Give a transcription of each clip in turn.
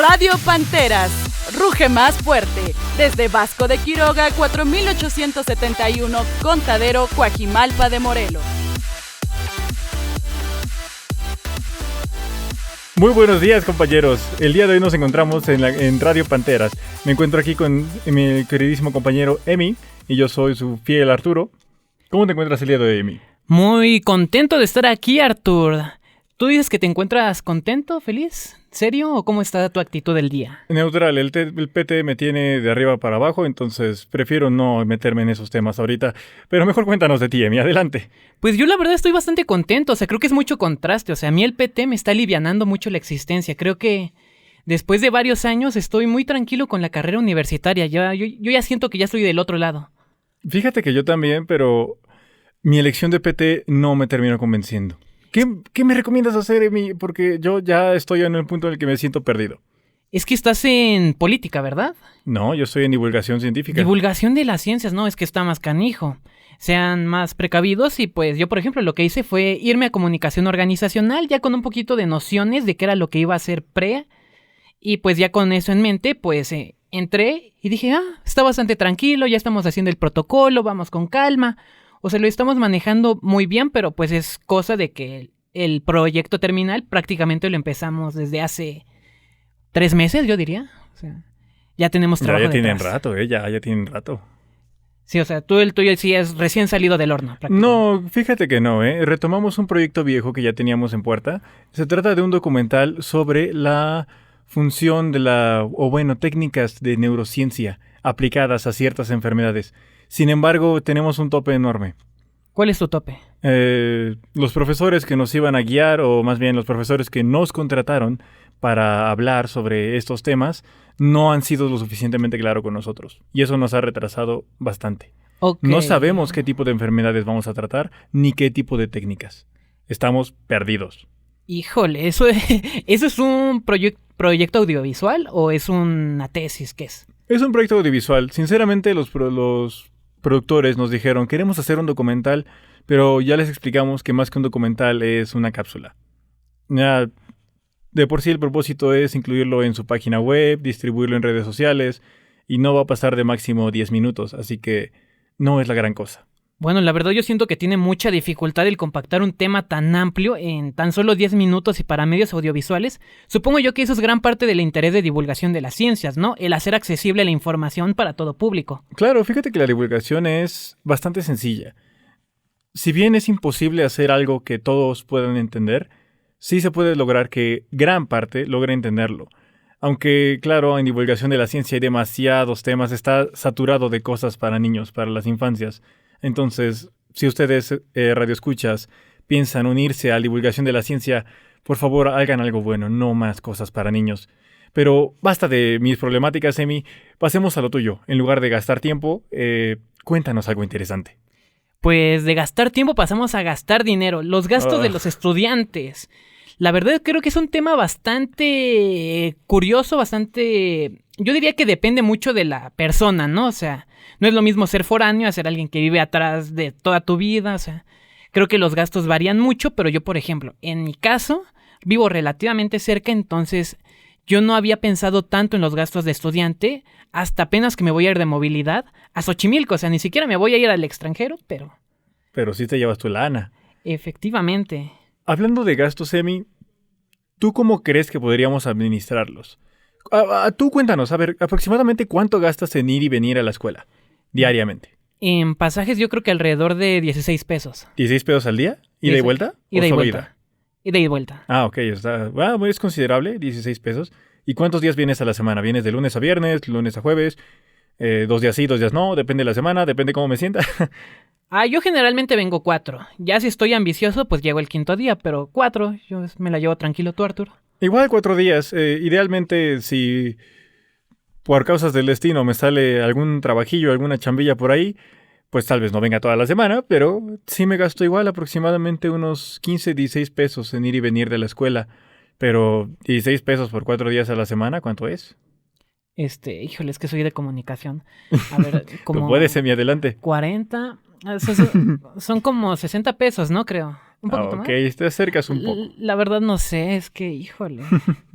Radio Panteras, ruge más fuerte, desde Vasco de Quiroga, 4871, Contadero, Coajimalpa de Morelos. Muy buenos días, compañeros. El día de hoy nos encontramos en Radio Panteras. Me encuentro aquí con mi queridísimo compañero Emi y yo soy su fiel Arturo. ¿Cómo te encuentras el día de hoy, Emi? Muy contento de estar aquí, Artur. ¿Tú dices que te encuentras contento, feliz? ¿Serio o cómo está tu actitud del día? Neutral, el PT me tiene de arriba para abajo, entonces prefiero no meterme en esos temas ahorita. Pero mejor cuéntanos de ti, Emi, adelante. Pues yo la verdad estoy bastante contento, o sea, creo que es mucho contraste. O sea, a mí el PT me está alivianando mucho la existencia. Creo que después de varios años estoy muy tranquilo con la carrera universitaria. Yo ya siento que ya estoy del otro lado. Fíjate que yo también, pero mi elección de PT no me terminó convenciendo. ¿Qué me recomiendas hacer, Emi? Porque yo ya estoy en el punto en el que me siento perdido. Es que estás en política, ¿verdad? No, yo estoy en divulgación científica. Divulgación de las ciencias, no, es que está más canijo. Sean más precavidos y pues yo, por ejemplo, lo que hice fue irme a comunicación organizacional ya con un poquito de nociones de qué era lo que iba a hacer y pues ya con eso en mente, pues entré y dije, está bastante tranquilo, ya estamos haciendo el protocolo, vamos con calma. O sea, lo estamos manejando muy bien, pero pues es cosa de que el proyecto terminal prácticamente lo empezamos desde hace 3 meses, yo diría. O sea, ya tenemos trabajo Ya tienen detrás. rato, ya tienen rato. Sí, o sea, tú el tuyo sí es recién salido del horno. No, fíjate que no, retomamos un proyecto viejo que ya teníamos en puerta. Se trata de un documental sobre la función técnicas de neurociencia aplicadas a ciertas enfermedades. Sin embargo, tenemos un tope enorme. ¿Cuál es tu tope? Los profesores que nos iban a guiar, o más bien los profesores que nos contrataron para hablar sobre estos temas, no han sido lo suficientemente claros con nosotros. Y eso nos ha retrasado bastante. Okay. No sabemos qué tipo de enfermedades vamos a tratar, ni qué tipo de técnicas. Estamos perdidos. Híjole, ¿eso es un proyecto audiovisual o es una tesis? ¿Qué es? Es un proyecto audiovisual. Sinceramente, los productores nos dijeron, queremos hacer un documental, pero ya les explicamos que más que un documental es una cápsula. Ya, de por sí el propósito es incluirlo en su página web, distribuirlo en redes sociales, y no va a pasar de máximo 10 minutos, así que no es la gran cosa. Bueno, la verdad yo siento que tiene mucha dificultad el compactar un tema tan amplio en tan solo 10 minutos y para medios audiovisuales. Supongo yo que eso es gran parte del interés de divulgación de las ciencias, ¿no? El hacer accesible la información para todo público. Claro, fíjate que la divulgación es bastante sencilla. Si bien es imposible hacer algo que todos puedan entender, sí se puede lograr que gran parte logre entenderlo. Aunque, claro, en divulgación de la ciencia hay demasiados temas, está saturado de cosas para niños, para las infancias. Entonces, si ustedes, radioescuchas, piensan unirse a la divulgación de la ciencia, por favor, hagan algo bueno, no más cosas para niños. Pero basta de mis problemáticas, Emi. Pasemos a lo tuyo. En lugar de gastar tiempo, cuéntanos algo interesante. Pues de gastar tiempo pasamos a gastar dinero. Los gastos de los estudiantes. La verdad creo que es un tema bastante curioso, yo diría que depende mucho de la persona, ¿no? O sea, no es lo mismo ser foráneo a ser alguien que vive atrás de toda tu vida, o sea, creo que los gastos varían mucho, pero yo, por ejemplo, en mi caso, vivo relativamente cerca, entonces yo no había pensado tanto en los gastos de estudiante hasta apenas que me voy a ir de movilidad a Xochimilco, o sea, ni siquiera me voy a ir al extranjero, pero... Pero sí te llevas tu lana. Efectivamente. Hablando de gastos, Emi, ¿tú cómo crees que podríamos administrarlos? Tú cuéntanos, a ver, aproximadamente cuánto gastas en ir y venir a la escuela diariamente. En pasajes yo creo que alrededor de 16 pesos. ¿16 pesos al día? ¿Ida y vuelta? Ida y vuelta. Ida y vuelta. Ok, es considerable, 16 pesos. ¿Y cuántos días vienes a la semana? ¿Vienes de lunes a viernes, lunes a jueves? 2 días sí, 2 días no, depende de la semana, depende cómo me sienta. Yo generalmente vengo 4. Ya si estoy ambicioso, pues llego el 5º día, pero 4, yo me la llevo tranquilo. ¿Tú, Arturo? Igual 4 días. Idealmente, si por causas del destino me sale algún trabajillo, alguna chambilla por ahí, pues tal vez no venga toda la semana, pero sí me gasto igual aproximadamente unos 15, 16 pesos en ir y venir de la escuela. Pero 16 pesos por 4 días a la semana, ¿cuánto es? Híjole, es que soy de comunicación. A ver, como... Tú puedes, Emi, adelante. 40... Son como 60 pesos, ¿no? Creo. un poquito más. Ok, te acercas un poco. La verdad no sé, es que, híjole,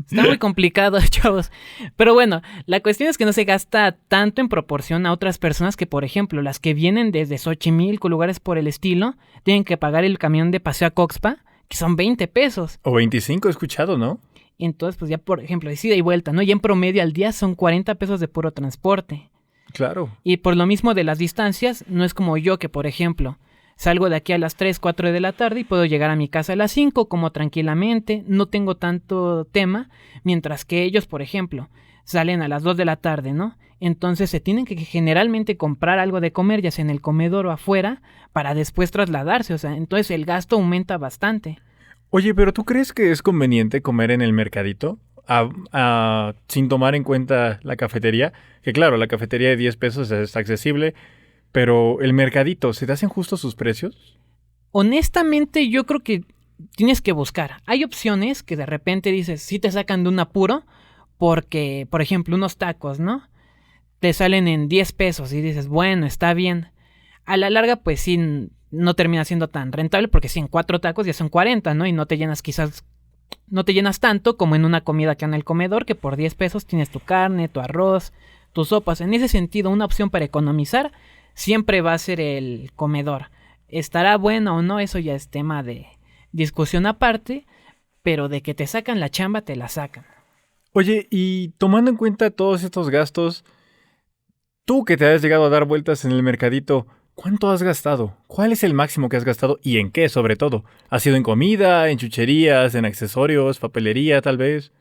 está muy complicado, chavos. Pero bueno, la cuestión es que no se gasta tanto en proporción a otras personas que, por ejemplo, las que vienen desde Xochimilco, lugares por el estilo, tienen que pagar el camión de paseo a Coxpa, que son 20 pesos. O 25 he escuchado, ¿no? Entonces, pues ya, por ejemplo, de ida y vuelta, ¿no? Y en promedio al día son 40 pesos de puro transporte. Claro. Y por lo mismo de las distancias, no es como yo que, por ejemplo, salgo de aquí a las 3, 4 de la tarde y puedo llegar a mi casa a las 5, como tranquilamente, no tengo tanto tema, mientras que ellos, por ejemplo, salen a las 2 de la tarde, ¿no? Entonces se tienen que generalmente comprar algo de comer, ya sea en el comedor o afuera, para después trasladarse, o sea, entonces el gasto aumenta bastante. Oye, pero ¿tú crees que es conveniente comer en el mercadito? Sin tomar en cuenta la cafetería. Que claro, la cafetería de 10 pesos es accesible, pero el mercadito, ¿se te hacen justos sus precios? Honestamente, yo creo que tienes que buscar. Hay opciones que de repente dices, sí te sacan de un apuro, porque, por ejemplo, unos tacos, ¿no? Te salen en 10 pesos y dices, bueno, está bien. A la larga, pues sí, no termina siendo tan rentable, porque si en 4 tacos ya son 40, ¿no? Y no te llenas no te llenas tanto como en una comida que en el comedor, que por 10 pesos tienes tu carne, tu arroz, tus sopas. En ese sentido, una opción para economizar siempre va a ser el comedor. ¿Estará bueno o no? Eso ya es tema de discusión aparte, pero de que te sacan la chamba, te la sacan. Oye, y tomando en cuenta todos estos gastos, tú que te has llegado a dar vueltas en el mercadito, ¿cuánto has gastado? ¿Cuál es el máximo que has gastado y en qué, sobre todo? ¿Ha sido en comida, en chucherías, en accesorios, papelería, tal vez?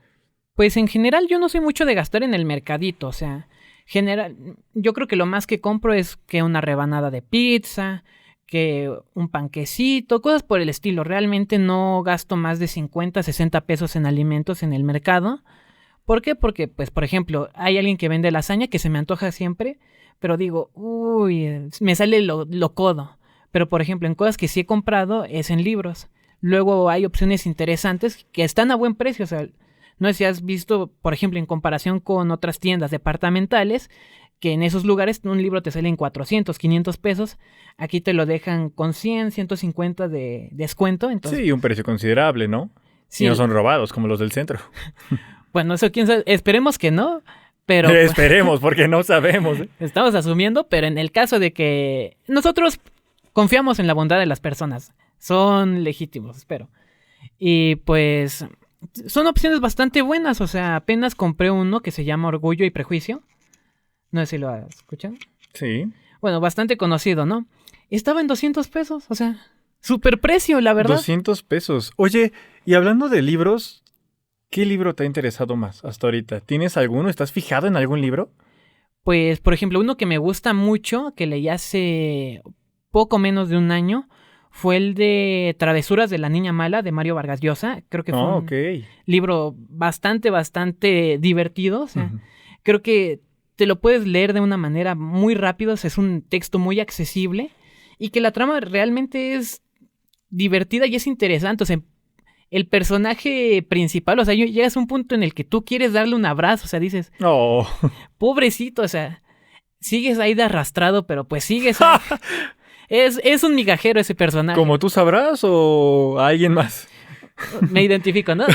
Pues en general yo no soy mucho de gastar en el mercadito, o sea, yo creo que lo más que compro es que una rebanada de pizza, que un panquecito, cosas por el estilo. Realmente no gasto más de 50, 60 pesos en alimentos en el mercado. ¿Por qué? Porque, pues, por ejemplo, hay alguien que vende lasaña que se me antoja siempre, pero digo, uy, me sale lo codo. Pero, por ejemplo, en cosas que sí he comprado es en libros. Luego hay opciones interesantes que están a buen precio, o sea, no sé si has visto, por ejemplo, en comparación con otras tiendas departamentales, que en esos lugares un libro te sale en 400, 500 pesos. Aquí te lo dejan con 100, 150 de descuento. Entonces, Sí, un precio considerable, ¿no? sí, Y no son robados como los del centro. bueno, eso quién sabe, esperemos que no, pero pues, Esperemos, porque no sabemos. estamos asumiendo, pero en el caso de que nosotros confiamos en la bondad de las personas, son legítimos, espero. Y pues son opciones bastante buenas, o sea, apenas compré uno que se llama Orgullo y Prejuicio. No sé si lo has escuchado. Sí. Bueno, bastante conocido, ¿no? Estaba en 200 pesos, o sea, super precio, la verdad. 200 pesos. Oye, y hablando de libros, ¿qué libro te ha interesado más hasta ahorita? ¿Tienes alguno? ¿Estás fijado en algún libro? Pues, por ejemplo, uno que me gusta mucho, que leí hace poco menos de un año, fue el de Travesuras de la Niña Mala, de Mario Vargas Llosa. Creo que fue un Ok. libro bastante divertido. O sea, Ujú. creo que te lo puedes leer de una manera muy rápida. O sea, es un texto muy accesible y que la trama realmente es divertida y es interesante. O sea, el personaje principal, o sea, llegas a un punto en el que tú quieres darle un abrazo. O sea, dices, Oh. pobrecito, o sea, sigues ahí de arrastrado, pero pues sigues ahí. Es un migajero ese personaje. ¿Como tú sabrás o alguien más? Me identifico, ¿no?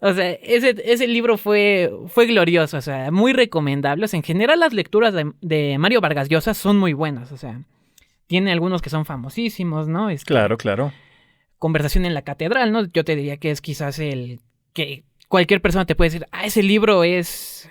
O sea, ese libro fue glorioso, o sea, muy recomendable. O sea, en general las lecturas de Mario Vargas Llosa son muy buenas, o sea, tiene algunos que son famosísimos, ¿no? Claro, claro. Conversación en la Catedral, ¿no? Yo te diría que es quizás el que cualquier persona te puede decir, ese libro es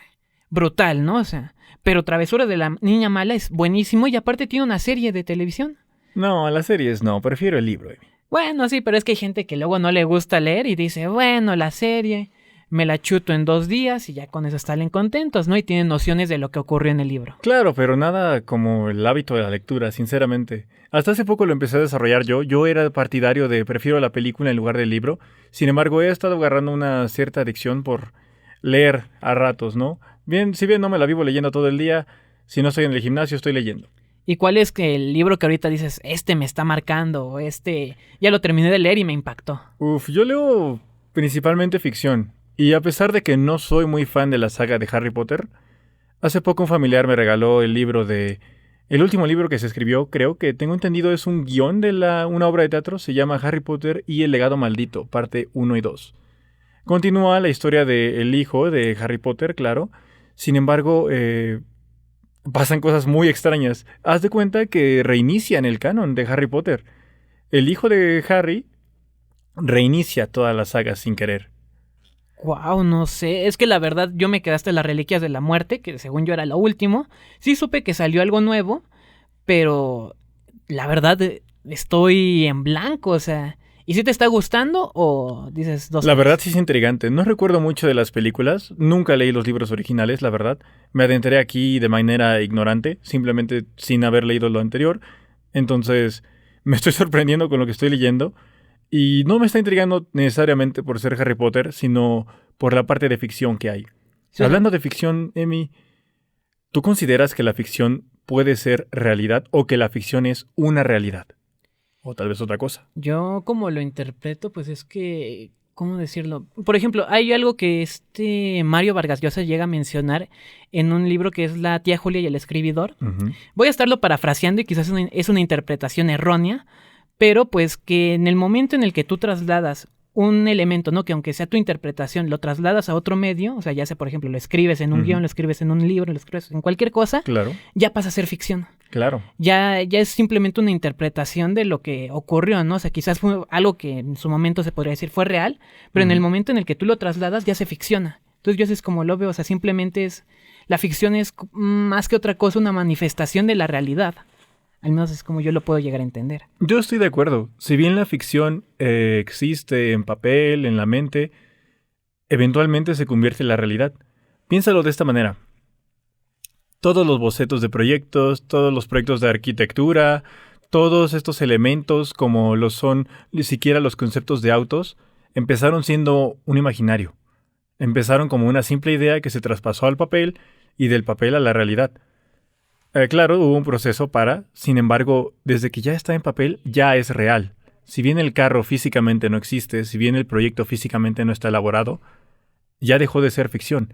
brutal, ¿no? O sea, pero Travesuras de la Niña Mala es buenísimo y aparte tiene una serie de televisión. No, las series no, prefiero el libro. Bueno, sí, pero es que hay gente que luego no le gusta leer y dice, bueno, la serie me la chuto en 2 días y ya con eso salen contentos, ¿no? Y tienen nociones de lo que ocurrió en el libro. Claro, pero nada como el hábito de la lectura, sinceramente. Hasta hace poco lo empecé a desarrollar yo. Yo era partidario de prefiero la película en lugar del libro. Sin embargo, he estado agarrando una cierta adicción por leer a ratos, ¿no? Bien, si bien no me la vivo leyendo todo el día, si no estoy en el gimnasio, estoy leyendo. ¿Y cuál es el libro que ahorita dices, me está marcando, o ya lo terminé de leer y me impactó? Yo leo principalmente ficción. Y a pesar de que no soy muy fan de la saga de Harry Potter, hace poco un familiar me regaló el libro de El último libro que se escribió, creo que tengo entendido, es un guión de una obra de teatro. Se llama Harry Potter y el legado maldito, parte 1 y 2. Continúa la historia del hijo de Harry Potter, claro. Sin embargo, pasan cosas muy extrañas. Haz de cuenta que reinician el canon de Harry Potter. El hijo de Harry reinicia toda la saga sin querer. Wow, no sé. Es que la verdad yo me quedé hasta las Reliquias de la Muerte, que según yo era lo último. Sí supe que salió algo nuevo, pero la verdad estoy en blanco, o sea... ¿Y si te está gustando o dices dos? La verdad sí es intrigante. No recuerdo mucho de las películas. Nunca leí los libros originales, la verdad. Me adentré aquí de manera ignorante, simplemente sin haber leído lo anterior. Entonces, me estoy sorprendiendo con lo que estoy leyendo. Y no me está intrigando necesariamente por ser Harry Potter, sino por la parte de ficción que hay. Sí. Hablando de ficción, Emi, ¿tú consideras que la ficción puede ser realidad o que la ficción es una realidad? O tal vez otra cosa. Yo como lo interpreto, pues es que... ¿Cómo decirlo? Por ejemplo, hay algo que Mario Vargas Llosa llega a mencionar en un libro que es La tía Julia y el escribidor. Uh-huh. Voy a estarlo parafraseando y quizás es una interpretación errónea, pero pues que en el momento en el que tú trasladas un elemento, ¿no? Que aunque sea tu interpretación, lo trasladas a otro medio, o sea, ya sea, por ejemplo, lo escribes en un guión, lo escribes en un libro, lo escribes en cualquier cosa, claro, ya pasa a ser ficción. Claro. Ya es simplemente una interpretación de lo que ocurrió, ¿no? O sea, quizás fue algo que en su momento se podría decir fue real, pero en el momento en el que tú lo trasladas ya se ficciona. Entonces yo así es como lo veo, o sea, simplemente la ficción es más que otra cosa una manifestación de la realidad. Al menos es como yo lo puedo llegar a entender. Yo estoy de acuerdo. Si bien la ficción existe en papel, en la mente, eventualmente se convierte en la realidad. Piénsalo de esta manera. Todos los bocetos de proyectos, todos los proyectos de arquitectura, todos estos elementos como lo son ni siquiera los conceptos de autos, empezaron siendo un imaginario. Empezaron como una simple idea que se traspasó al papel y del papel a la realidad. Claro, hubo un proceso sin embargo, desde que ya está en papel, ya es real. Si bien el carro físicamente no existe, si bien el proyecto físicamente no está elaborado, ya dejó de ser ficción.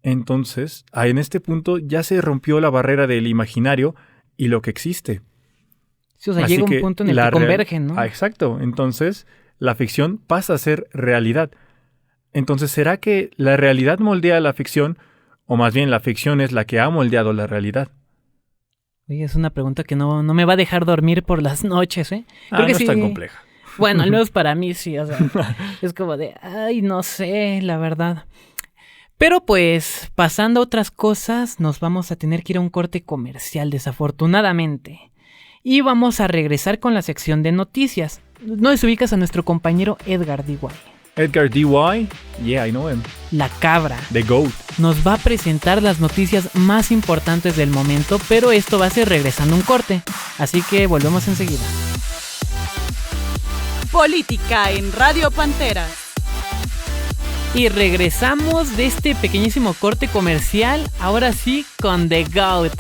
Entonces, en este punto ya se rompió la barrera del imaginario y lo que existe. Sí, o sea, llega un punto en el que convergen, ¿no? Exacto. Entonces, la ficción pasa a ser realidad. Entonces, ¿será que la realidad moldea la ficción? O más bien, la ficción es la que ha moldeado la realidad. Oye, es una pregunta que no me va a dejar dormir por las noches, ¿eh? Creo que no es tan compleja. Bueno, al menos para mí sí, o sea, es como de, no sé, la verdad. Pero pues, pasando a otras cosas, nos vamos a tener que ir a un corte comercial, desafortunadamente. Y vamos a regresar con la sección de noticias. ¿No desubicas a nuestro compañero Edgar D.Y.? Edgar D.Y.? Yeah, I know him. La cabra. The GOAT. Nos va a presentar las noticias más importantes del momento, pero esto va a ser regresando un corte. Así que volvemos enseguida. Política en Radio Pantera. Y regresamos de este pequeñísimo corte comercial, ahora sí con The GOAT.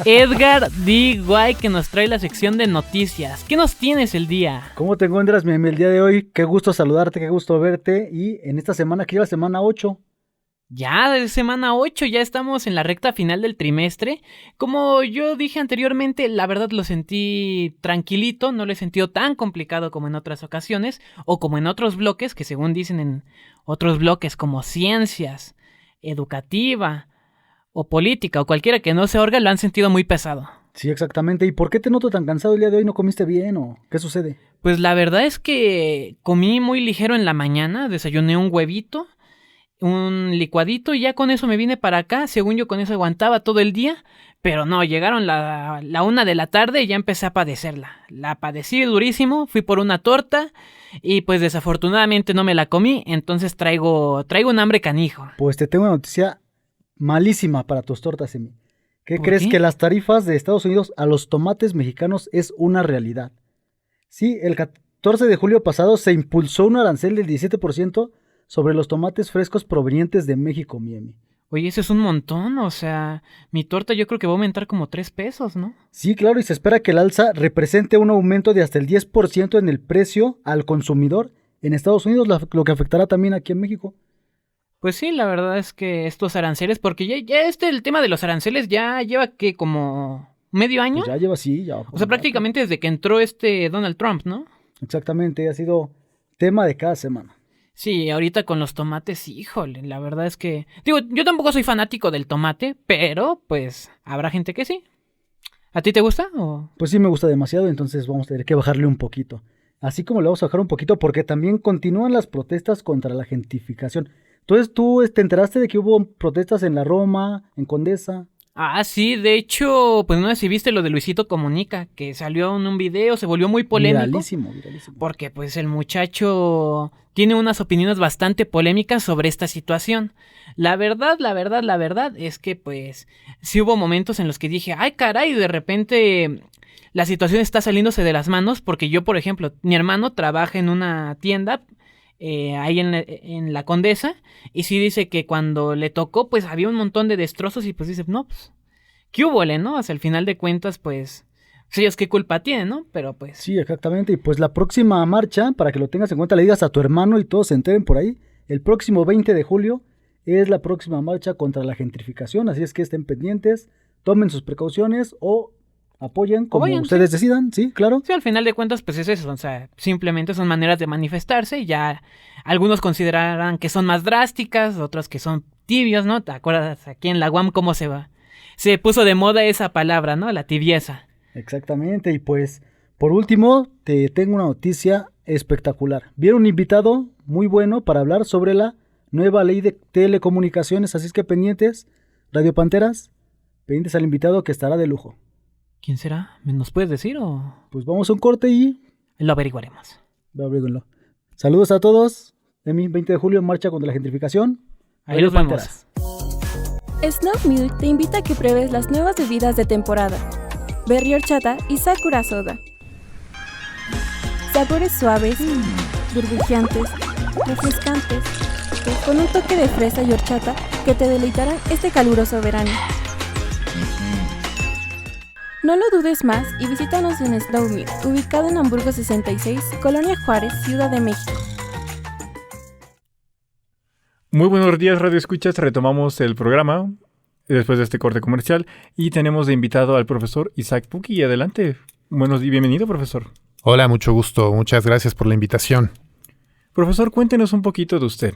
Edgar D.Y. que nos trae la sección de noticias. ¿Qué nos tienes el día? ¿Cómo te encuentras, Memi, el día de hoy? Qué gusto saludarte, qué gusto verte. Y en esta semana, que lleva semana 8. Ya de semana 8, ya estamos en la recta final del trimestre. Como yo dije anteriormente, la verdad lo sentí tranquilito, no lo he sentido tan complicado como en otras ocasiones, o como en otros bloques, que según dicen en otros bloques como ciencias, educativa, o política, o cualquiera que no se orga, lo han sentido muy pesado. Sí, exactamente. ¿Y por qué te noto tan cansado el día de hoy? ¿No comiste bien o qué sucede? Pues la verdad es que comí muy ligero en la mañana, desayuné un huevito, un licuadito y ya con eso me vine para acá. Según yo con eso aguantaba todo el día, pero no, llegaron la 1 de la tarde y ya empecé a padecerla. La padecí durísimo, fui por una torta y pues desafortunadamente no me la comí, entonces traigo un hambre canijo. Pues te tengo una noticia malísima para tus tortas, Emi. ¿Qué crees? Que las tarifas de Estados Unidos a los tomates mexicanos es una realidad. Sí, el 14 de julio pasado se impulsó un arancel del 17% sobre los tomates frescos provenientes de México, mi Emi. Oye, eso es un montón, o sea, mi torta yo creo que va a aumentar como 3 pesos, ¿no? Sí, claro, y se espera que el alza represente un aumento de hasta el 10% en el precio al consumidor en Estados Unidos, lo que afectará también aquí en México. Pues sí, la verdad es que estos aranceles, porque ya el tema de los aranceles ya lleva que como ¿Medio año? Pues ya lleva, sí, ya. O sea, prácticamente desde que entró Donald Trump, ¿no? Exactamente, ha sido tema de cada semana. Sí, ahorita con los tomates, híjole, la verdad es que... Digo, yo tampoco soy fanático del tomate, pero pues habrá gente que sí. ¿A ti te gusta o...? Pues sí me gusta demasiado, entonces vamos a tener que bajarle un poquito. Así como le vamos a bajar un poquito porque también continúan las protestas contra la gentrificación. Entonces, ¿tú te enteraste de que hubo protestas en la Roma, en Condesa? Ah, sí, de hecho, pues no sé si viste lo de Luisito Comunica, que salió en un video, se volvió muy polémico. Viralísimo. Porque pues el muchacho tiene unas opiniones bastante polémicas sobre esta situación. La verdad es que pues sí hubo momentos en los que dije, ay caray, de repente la situación está saliéndose de las manos, porque yo, por ejemplo, mi hermano trabaja en una tienda ahí en la Condesa, y sí dice que cuando le tocó, pues había un montón de destrozos, y pues dice, no, pues, ¿qué hubole, no? Hasta el final de cuentas, pues ellos qué culpa tienen, ¿no? Pero pues... Sí, exactamente, y pues la próxima marcha, para que lo tengas en cuenta, le digas a tu hermano y todos se enteren por ahí, el próximo 20 de julio es la próxima marcha contra la gentrificación, así es que estén pendientes, tomen sus precauciones o... apoyen como ustedes decidan, sí, claro. Sí, al final de cuentas, pues es eso, o sea, simplemente son maneras de manifestarse y ya algunos considerarán que son más drásticas, otros que son tibios, ¿no? ¿Te acuerdas aquí en la UAM cómo se puso de moda esa palabra, ¿no? La tibieza. Exactamente, y pues, por último, te tengo una noticia espectacular. Viene un invitado muy bueno para hablar sobre la nueva ley de telecomunicaciones, así es que pendientes, Radio Panteras, pendientes al invitado que estará de lujo. ¿Quién será? ¿Nos puedes decir o...? Pues vamos a un corte y... lo averiguaremos. Abríguenlo. Saludos a todos. Emi, 20 de julio, marcha contra la gentrificación. Ahí nos vemos. Snow Milk te invita a que pruebes las nuevas bebidas de temporada. Berry Horchata y Sakura Soda. Sabores suaves, burbujeantes, refrescantes, con un toque de fresa y horchata que te deleitarán este caluroso verano. No lo dudes más y visítanos en Snow Milk, ubicado en Hamburgo 66, Colonia Juárez, Ciudad de México. Muy buenos días, Radio Escuchas. Retomamos el programa después de este corte comercial y tenemos de invitado al profesor Isaac Puki. Adelante. Buenos días, bienvenido, profesor. Hola, mucho gusto. Muchas gracias por la invitación. Profesor, cuéntenos un poquito de usted.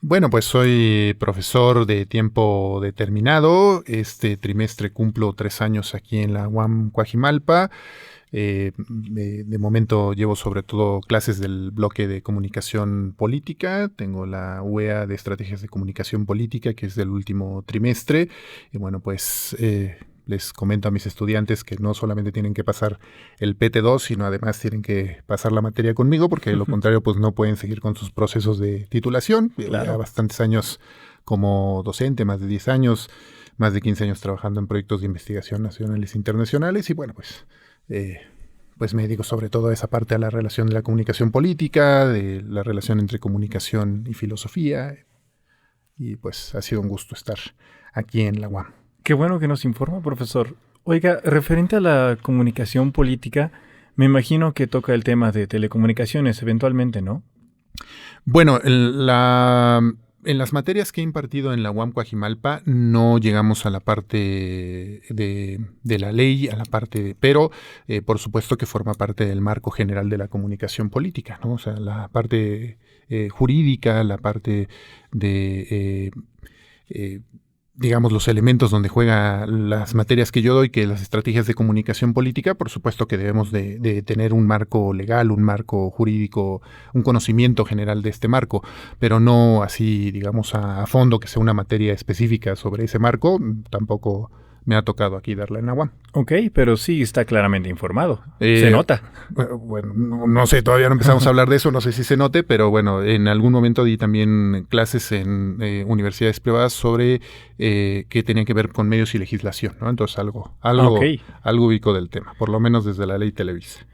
Bueno, pues soy profesor de tiempo determinado. Este trimestre cumplo 3 años aquí en la UAM Coajimalpa. De momento llevo sobre todo clases del bloque de comunicación política. Tengo la UEA de estrategias de comunicación política, que es del último trimestre. Y bueno, pues les comento a mis estudiantes que no solamente tienen que pasar el PT2, sino además tienen que pasar la materia conmigo, porque de lo contrario pues no pueden seguir con sus procesos de titulación. Claro. Ya bastantes años como docente, más de 10 años, más de 15 años trabajando en proyectos de investigación nacionales e internacionales, y bueno, pues me dedico sobre todo a esa parte, a la relación de la comunicación política, de la relación entre comunicación y filosofía, y pues ha sido un gusto estar aquí en la UAM. Qué bueno que nos informa, profesor. Oiga, referente a la comunicación política, me imagino que toca el tema de telecomunicaciones eventualmente, ¿no? Bueno, en las materias que he impartido en la UAM Coajimalpa no llegamos a la parte de la ley, pero por supuesto que forma parte del marco general de la comunicación política, ¿no? O sea, la parte jurídica, la parte de... digamos, los elementos donde juegan las materias que yo doy, que las estrategias de comunicación política, por supuesto que debemos de tener un marco legal, un marco jurídico, un conocimiento general de este marco, pero no así, digamos, a fondo, que sea una materia específica sobre ese marco. Tampoco me ha tocado aquí darla en la UAM. Ok, pero sí está claramente informado. Se nota. Bueno, no sé, todavía no empezamos a hablar de eso, no sé si se note, pero bueno, en algún momento di también clases en universidades privadas sobre que tenían que ver con medios y legislación, ¿no? Entonces algo ubico del tema, por lo menos desde la ley Televisa.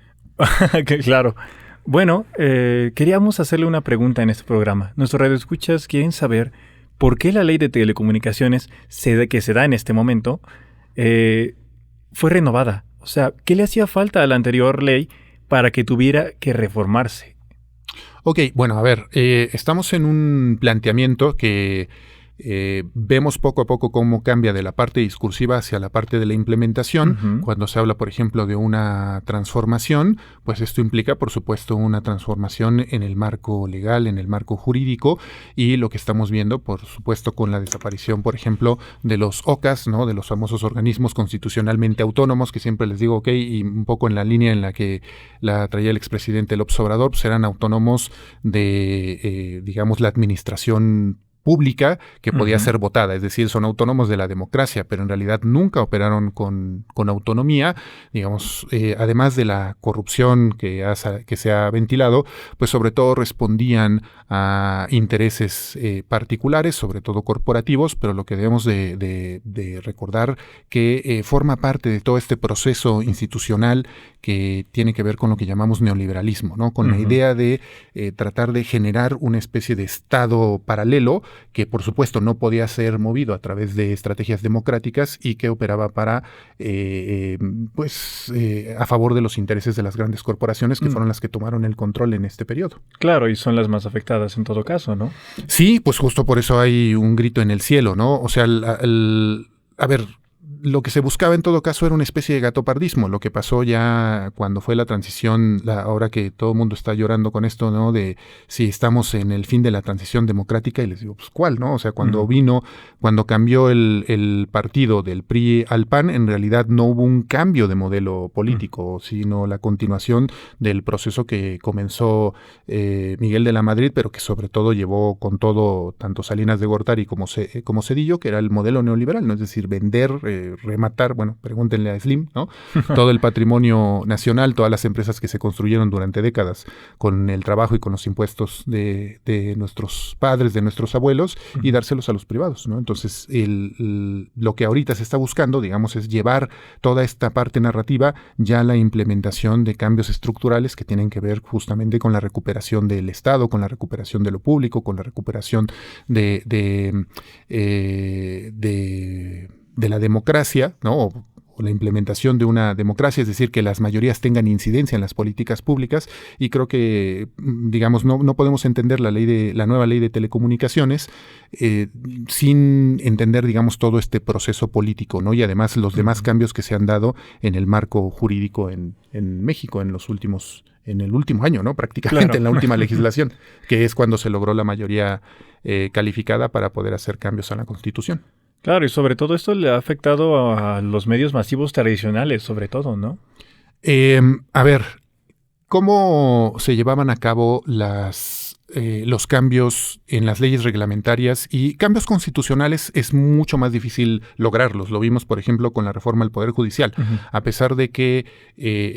Claro. Bueno, queríamos hacerle una pregunta en este programa. Nuestros radioescuchas quieren saber por qué la ley de telecomunicaciones que se da en este momento fue renovada. O sea, ¿qué le hacía falta a la anterior ley para que tuviera que reformarse? Ok, bueno, a ver, estamos en un planteamiento que vemos poco a poco cómo cambia de la parte discursiva hacia la parte de la implementación. Cuando se habla, por ejemplo, de una transformación, pues esto implica, por supuesto, una transformación en el marco legal, en el marco jurídico, y lo que estamos viendo, por supuesto, con la desaparición, por ejemplo, de los OCAS, ¿no? De los famosos organismos constitucionalmente autónomos, que siempre les digo, y un poco en la línea en la que la traía el expresidente López Obrador, pues eran autónomos de, digamos, la administración pública que podía ser votada, es decir, son autónomos de la democracia, pero en realidad nunca operaron con autonomía, digamos, además de la corrupción que se ha ventilado, pues sobre todo respondían a intereses particulares, sobre todo corporativos, pero lo que debemos de recordar que forma parte de todo este proceso institucional que tiene que ver con lo que llamamos neoliberalismo, ¿no? Con la idea de tratar de generar una especie de Estado paralelo que por supuesto no podía ser movido a través de estrategias democráticas y que operaba para a favor de los intereses de las grandes corporaciones que fueron las que tomaron el control en este periodo. Claro, y son las más afectadas en todo caso, ¿no? Sí, pues justo por eso hay un grito en el cielo, ¿no? O sea, a ver, lo que se buscaba en todo caso era una especie de gatopardismo. Lo que pasó ya cuando fue la transición, ahora que todo el mundo está llorando con esto, ¿no? De si estamos en el fin de la transición democrática, y les digo, pues ¿cuál, no? O sea, cuando cambió el partido del PRI al PAN, en realidad no hubo un cambio de modelo político, sino la continuación del proceso que comenzó Miguel de la Madrid, pero que sobre todo llevó con todo, tanto Salinas de Gortari como Zedillo, que era el modelo neoliberal, ¿no? Es decir, vender, rematar, bueno, pregúntenle a Slim, ¿no? Todo el patrimonio nacional, todas las empresas que se construyeron durante décadas con el trabajo y con los impuestos de nuestros padres, de nuestros abuelos, y dárselos a los privados, ¿no? Entonces, lo que ahorita se está buscando, digamos, es llevar toda esta parte narrativa ya a la implementación de cambios estructurales que tienen que ver justamente con la recuperación del Estado, con la recuperación de lo público, con la recuperación de la democracia, ¿no? O la implementación de una democracia, es decir, que las mayorías tengan incidencia en las políticas públicas, y creo que, digamos, no podemos entender la nueva ley de telecomunicaciones sin entender, digamos, todo este proceso político, ¿no? Y además los demás cambios que se han dado en el marco jurídico en México en el último año, ¿no? Prácticamente, claro. En la última legislación, que es cuando se logró la mayoría calificada para poder hacer cambios a la Constitución. Claro, y sobre todo esto le ha afectado a los medios masivos tradicionales, sobre todo, ¿no? A ver, ¿cómo se llevaban a cabo los cambios en las leyes reglamentarias y cambios constitucionales? Es mucho más difícil lograrlos. Lo vimos, por ejemplo, con la reforma al Poder Judicial. A pesar de que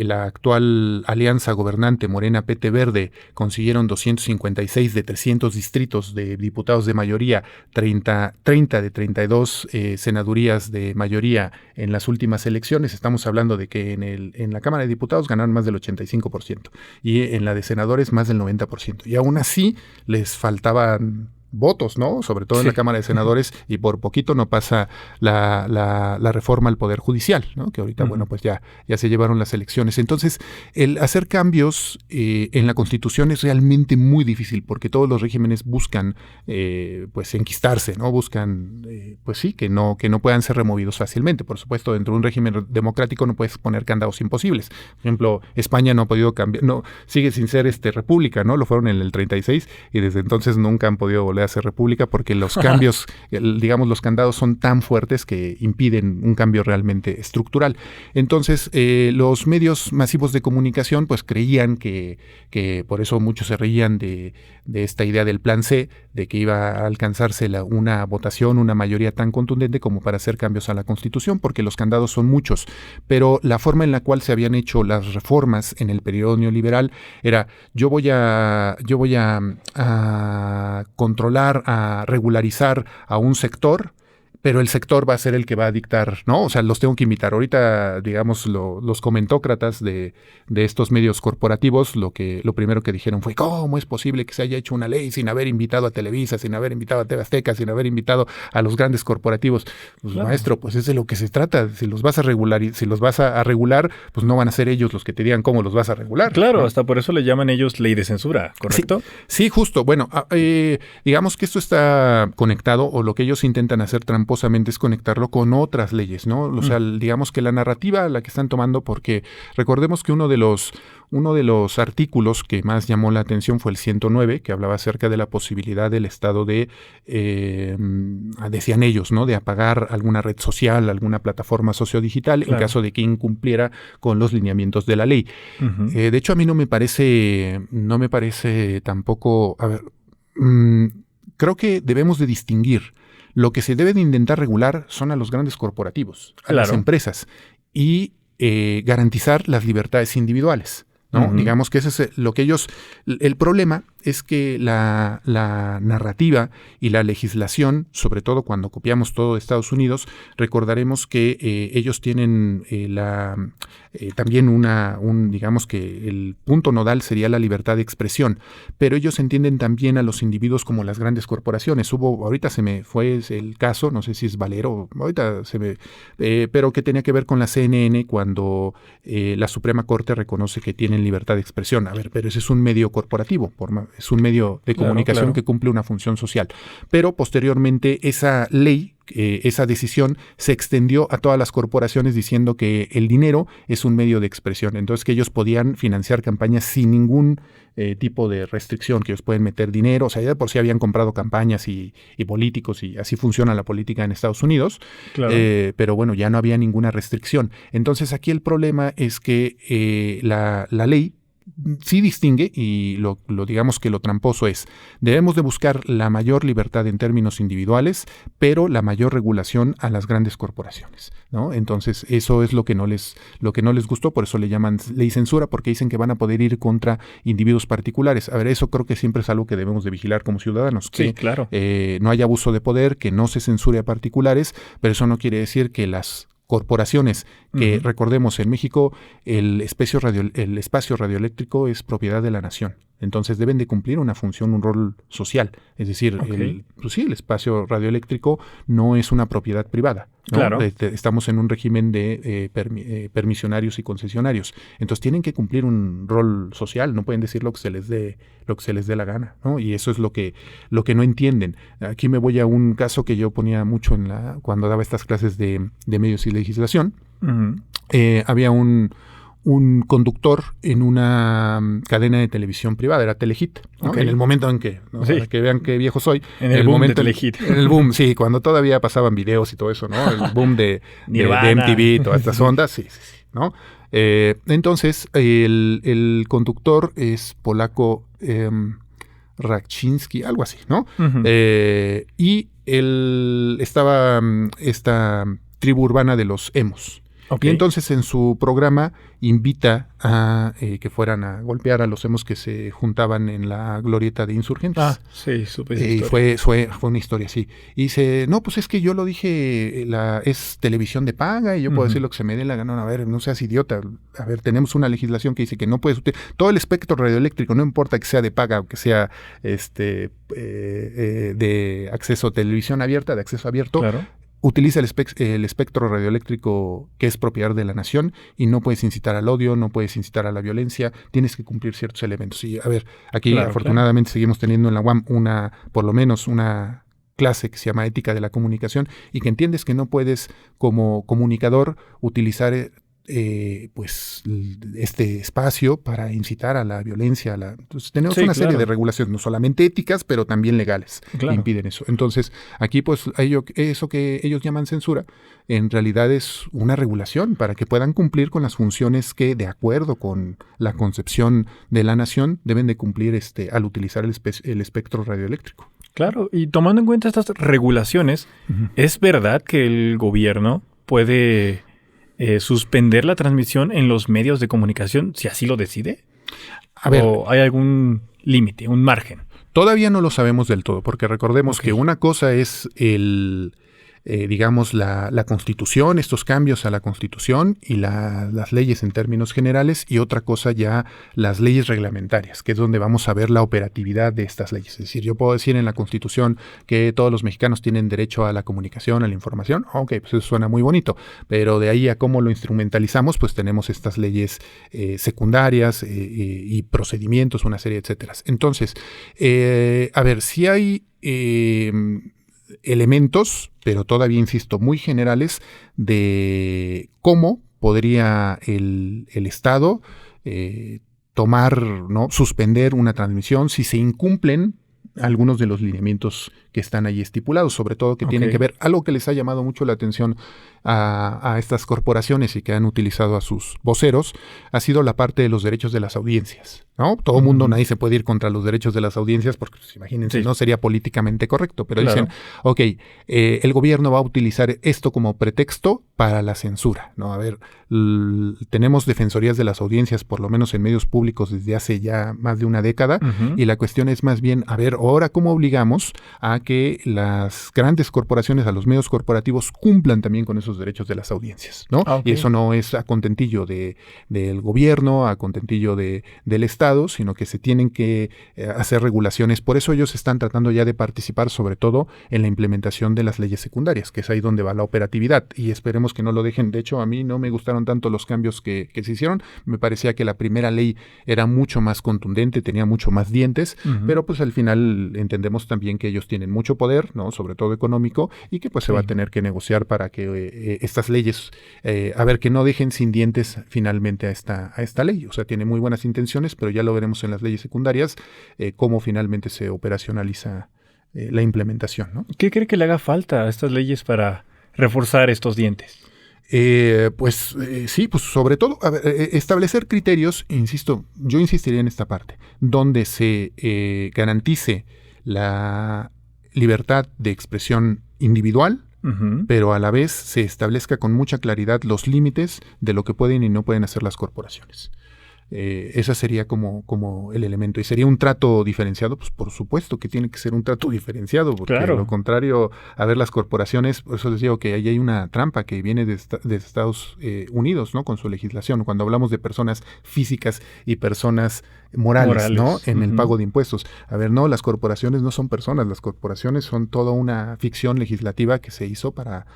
la actual alianza gobernante Morena-PT Verde consiguieron 256 de 300 distritos de diputados de mayoría, 30 de 32 senadurías de mayoría en las últimas elecciones. Estamos hablando de que en la Cámara de Diputados ganaron más del 85% y en la de senadores más del 90%. Y aún así les faltaban votos, ¿no? Sobre todo en la Cámara de Senadores, y por poquito no pasa la reforma al Poder Judicial, ¿no? Que ahorita, bueno, pues ya se llevaron las elecciones. Entonces, el hacer cambios en la Constitución es realmente muy difícil, porque todos los regímenes buscan, pues, enquistarse, ¿no? Buscan, pues sí, que no puedan ser removidos fácilmente. Por supuesto, dentro de un régimen democrático no puedes poner candados imposibles. Por ejemplo, España no ha podido cambiar, sigue sin ser república, ¿no? Lo fueron en el 36 y desde entonces nunca han podido volver a ser república, porque los cambios, digamos, los candados son tan fuertes que impiden un cambio realmente estructural. Entonces, los medios masivos de comunicación pues creían que por eso muchos se reían de esta idea del plan C, de que iba a alcanzarse una votación, una mayoría tan contundente como para hacer cambios a la Constitución, porque los candados son muchos. Pero la forma en la cual se habían hecho las reformas en el periodo neoliberal era: yo voy a controlar, a regularizar a un sector, pero el sector va a ser el que va a dictar, ¿no? O sea, los tengo que invitar. Ahorita, digamos, los comentócratas de estos medios corporativos, lo primero que dijeron fue, ¿cómo es posible que se haya hecho una ley sin haber invitado a Televisa, sin haber invitado a TV Azteca, sin haber invitado a los grandes corporativos? Pues, claro, maestro, pues es de lo que se trata. Si los vas a regular, pues no van a ser ellos los que te digan cómo los vas a regular. Claro, ¿no? hasta por eso le llaman ellos ley de censura, ¿correcto? Sí, justo. Bueno, digamos que esto está conectado, o lo que ellos intentan hacer tramposamente es conectarlo con otras leyes, ¿no? O sea, digamos que la narrativa la que están tomando, porque recordemos que uno de los artículos que más llamó la atención fue el 109, que hablaba acerca de la posibilidad del Estado de, decían ellos, ¿no? De apagar alguna red social, alguna plataforma sociodigital, claro, en caso de que incumpliera con los lineamientos de la ley. Uh-huh. De hecho, a mí no me parece tampoco, creo que debemos de distinguir. Lo que se debe de intentar regular son a los grandes corporativos, a las empresas, y garantizar las libertades individuales, ¿no? Uh-huh. Digamos que ese es lo que ellos... El problema es que la narrativa y la legislación, sobre todo cuando copiamos todo de Estados Unidos, recordaremos que ellos tienen también digamos que el punto nodal sería la libertad de expresión, pero ellos entienden también a los individuos como las grandes corporaciones. Ahorita se me fue el caso, no sé si es Valero, pero que tenía que ver con la CNN cuando la Suprema Corte reconoce que tienen libertad de expresión. A ver, pero ese es un medio corporativo, es un medio de comunicación, claro, que cumple una función social. Pero posteriormente esa ley, esa decisión se extendió a todas las corporaciones diciendo que el dinero es un medio de expresión. Entonces que ellos podían financiar campañas sin ningún tipo de restricción, que ellos pueden meter dinero. O sea, ya de por sí habían comprado campañas y políticos, y así funciona la política en Estados Unidos. Claro. Pero bueno, ya no había ninguna restricción. Entonces aquí el problema es que la ley sí distingue, y lo digamos que lo tramposo es, debemos de buscar la mayor libertad en términos individuales, pero la mayor regulación a las grandes corporaciones, ¿no? Entonces eso es lo que no les gustó, por eso le llaman ley censura, porque dicen que van a poder ir contra individuos particulares. A ver, eso creo que siempre es algo que debemos de vigilar como ciudadanos, que claro, no haya abuso de poder, que no se censure a particulares, pero eso no quiere decir que las corporaciones, que recordemos, en México el espacio radioeléctrico es propiedad de la nación. Entonces deben de cumplir una función, un rol social. Es decir, el espacio radioeléctrico no es una propiedad privada, ¿no? Claro. Estamos en un régimen de permisionarios y concesionarios. Entonces tienen que cumplir un rol social, no pueden decir lo que se les dé la gana, ¿no? Y eso es lo que no entienden. Aquí me voy a un caso que yo ponía mucho cuando daba estas clases de medios y legislación. Uh-huh. Había un conductor en una cadena de televisión privada, era Telehit, ¿no? En el momento en que, ¿no? Para que vean qué viejo soy. En el boom de Telehit. En el boom, sí, cuando todavía pasaban videos y todo eso, ¿no? El boom de MTV, todas estas ondas, sí, ¿no? Entonces, el conductor es polaco, Raczynski, algo así, ¿no? Uh-huh. Y él estaba esta tribu urbana de los emos. Okay. Y entonces en su programa invita a que fueran a golpear a los emos que se juntaban en la glorieta de Insurgentes. Ah, sí, supe esa historia. Fue una historia así. Y dice, no, pues es que yo lo dije, es televisión de paga y yo puedo decir lo que se me dé la gana. A ver, no seas idiota. A ver, tenemos una legislación que dice que no puedes todo el espectro radioeléctrico, no importa que sea de paga o que sea de acceso a televisión abierta, de acceso abierto. Claro. Utiliza el espectro radioeléctrico que es propiedad de la nación, y no puedes incitar al odio, no puedes incitar a la violencia, tienes que cumplir ciertos elementos. Y a ver, aquí afortunadamente seguimos teniendo en la UAM por lo menos una clase que se llama Ética de la Comunicación, y que entiendes que no puedes como comunicador utilizar pues este espacio para incitar a la violencia. Entonces tenemos una serie de regulaciones, no solamente éticas, pero también legales, que impiden eso. Entonces aquí pues eso que ellos llaman censura, en realidad es una regulación para que puedan cumplir con las funciones que, de acuerdo con la concepción de la nación, deben de cumplir al utilizar el espectro radioeléctrico. Claro, y tomando en cuenta estas regulaciones, ¿es verdad que el gobierno puede suspender la transmisión en los medios de comunicación si así lo decide? A ver, ¿o hay algún límite, un margen? Todavía no lo sabemos del todo, porque recordemos que una cosa es digamos, la Constitución, estos cambios a la Constitución y las leyes en términos generales, y otra cosa ya las leyes reglamentarias, que es donde vamos a ver la operatividad de estas leyes. Es decir, yo puedo decir en la Constitución que todos los mexicanos tienen derecho a la comunicación, a la información. Ok, pues eso suena muy bonito, pero de ahí a cómo lo instrumentalizamos, pues tenemos estas leyes secundarias y procedimientos, una serie de etcétera. Entonces, a ver, si hay elementos, pero todavía insisto, muy generales de cómo podría el Estado tomar, ¿no?, suspender una transmisión si se incumplen algunos de los lineamientos que están ahí estipulados, sobre todo que tienen que ver, algo que les ha llamado mucho la atención a estas corporaciones y que han utilizado a sus voceros, ha sido la parte de los derechos de las audiencias, ¿no? Todo mundo, nadie se puede ir contra los derechos de las audiencias porque, pues, imagínense, no sería políticamente correcto, pero dicen, ok, el gobierno va a utilizar esto como pretexto para la censura, ¿no? A ver, tenemos defensorías de las audiencias, por lo menos en medios públicos, desde hace ya más de una década, y la cuestión es más bien, a ver, ahora cómo obligamos a que las grandes corporaciones, a los medios corporativos, cumplan también con esos derechos de las audiencias, ¿no? Y eso no es a contentillo del gobierno, a contentillo del Estado, sino que se tienen que hacer regulaciones. Por eso ellos están tratando ya de participar, sobre todo en la implementación de las leyes secundarias, que es ahí donde va la operatividad, y esperemos que no lo dejen. De hecho, a mí no me gustaron tanto los cambios que se hicieron. Me parecía que la primera ley era mucho más contundente, tenía mucho más dientes, pero pues al final entendemos también que ellos tienen mucho poder, ¿no?, sobre todo económico, y que pues se va a tener que negociar para que estas leyes, a ver, que no dejen sin dientes finalmente a esta ley. O sea, tiene muy buenas intenciones, pero ya lo veremos en las leyes secundarias, cómo finalmente se operacionaliza la implementación, ¿no? ¿Qué cree que le haga falta a estas leyes para reforzar estos dientes? Sí, pues sobre todo, a ver, establecer criterios, insisto, yo insistiría en esta parte, donde se garantice la libertad de expresión individual, pero a la vez se establezca con mucha claridad los límites de lo que pueden y no pueden hacer las corporaciones. Esa sería como el elemento. ¿Y sería un trato diferenciado? Pues por supuesto que tiene que ser un trato diferenciado, porque de lo contrario, a ver, las corporaciones, por eso les digo que ahí hay una trampa que viene de Estados Unidos, ¿no?, con su legislación, cuando hablamos de personas físicas y personas morales, ¿no?, en el pago de impuestos. A ver, no, las corporaciones no son personas, las corporaciones son toda una ficción legislativa que se hizo para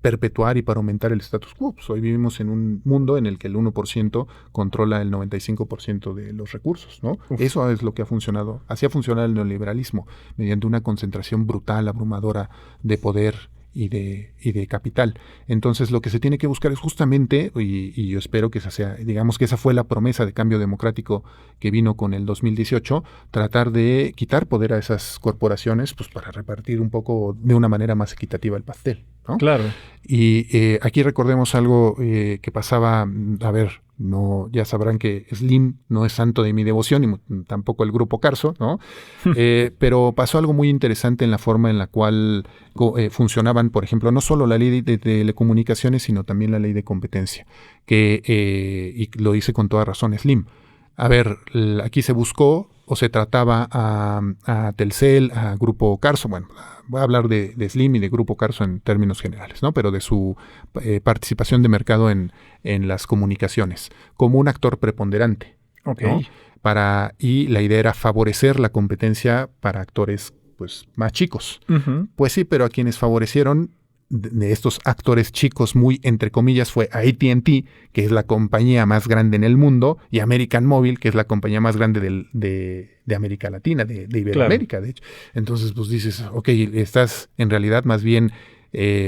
perpetuar y para aumentar el status quo. Pues hoy vivimos en un mundo en el que el 1% controla el 95% de los recursos, ¿no? Eso es lo que ha funcionado. Así ha funcionado el neoliberalismo, mediante una concentración brutal, abrumadora de poder y de capital. Entonces lo que se tiene que buscar es justamente, y yo espero que esa sea, digamos que esa fue la promesa de cambio democrático que vino con el 2018, tratar de quitar poder a esas corporaciones, pues para repartir un poco de una manera más equitativa el pastel, ¿no? Claro. Y aquí recordemos algo que pasaba, a ver, no, ya sabrán que Slim no es santo de mi devoción, y tampoco el Grupo Carso, ¿no? Pero pasó algo muy interesante en la forma en la cual funcionaban, por ejemplo, no solo la ley de telecomunicaciones, sino también la ley de competencia, y lo dice con toda razón Slim. A ver, aquí se buscó o se trataba a Telcel, a Grupo Carso, bueno, voy a hablar de Slim y de Grupo Carso en términos generales, ¿no?, pero de su participación de mercado en las comunicaciones, como un actor preponderante, ¿no? Y la idea era favorecer la competencia para actores, pues, más chicos. Pues sí, pero a quienes favorecieron de estos actores chicos, muy entre comillas, fue a AT&T, que es la compañía más grande en el mundo, y American Mobile, que es la compañía más grande de América Latina, de Iberoamérica, de hecho. Entonces, pues dices, ok, estás en realidad más bien,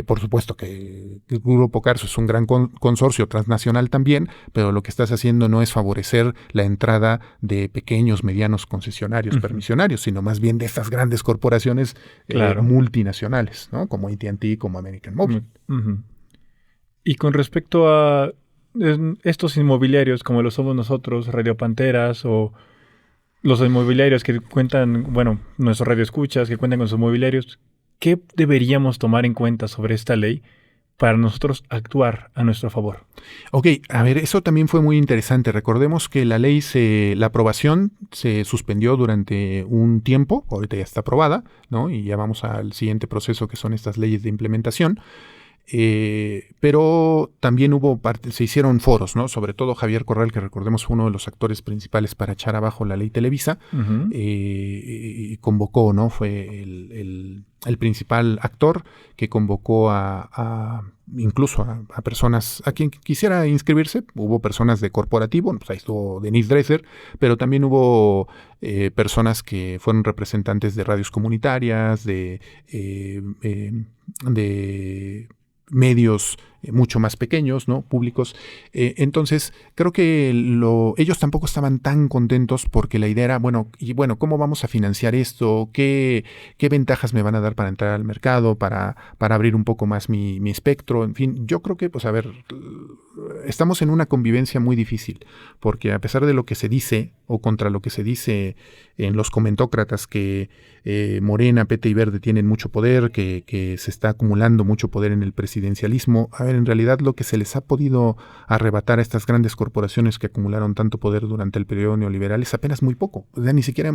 por supuesto que el Grupo Carso es un gran consorcio transnacional también, pero lo que estás haciendo no es favorecer la entrada de pequeños, medianos concesionarios, permisionarios, sino más bien de estas grandes corporaciones multinacionales, ¿no?, como AT&T, como American Mobile. Y con respecto a estos inmobiliarios, como lo somos nosotros, Radio Panteras, o los inmobiliarios que cuentan, bueno, nuestros radioescuchas que cuentan con sus inmobiliarios, ¿qué deberíamos tomar en cuenta sobre esta ley para nosotros actuar a nuestro favor. Ok, a ver, eso también fue muy interesante. Recordemos que la ley, la aprobación se suspendió durante un tiempo, ahorita ya está aprobada, ¿no? Y ya vamos al siguiente proceso, que son estas leyes de implementación. Pero también se hicieron foros, ¿no? Sobre todo Javier Corral, que recordemos fue uno de los actores principales para echar abajo la ley Televisa, y convocó, ¿no? Fue el principal actor que convocó incluso a personas, a quien quisiera inscribirse. Hubo personas de corporativo, pues ahí estuvo Denise Dresser, pero también hubo personas que fueron representantes de radios comunitarias, de medios mucho más pequeños, ¿no? Públicos. Entonces, creo que ellos tampoco estaban tan contentos porque la idea era, bueno, ¿cómo vamos a financiar esto? ¿Qué ventajas me van a dar para entrar al mercado, para abrir un poco más mi espectro? En fin, yo creo que, pues a ver, estamos en una convivencia muy difícil, porque a pesar de lo que se dice, o contra lo que se dice en los comentócratas, que Morena, PT y Verde tienen mucho poder, que se está acumulando mucho poder en el presidencialismo, a ver, en realidad lo que se les ha podido arrebatar a estas grandes corporaciones que acumularon tanto poder durante el periodo neoliberal es apenas muy poco. O sea, ni siquiera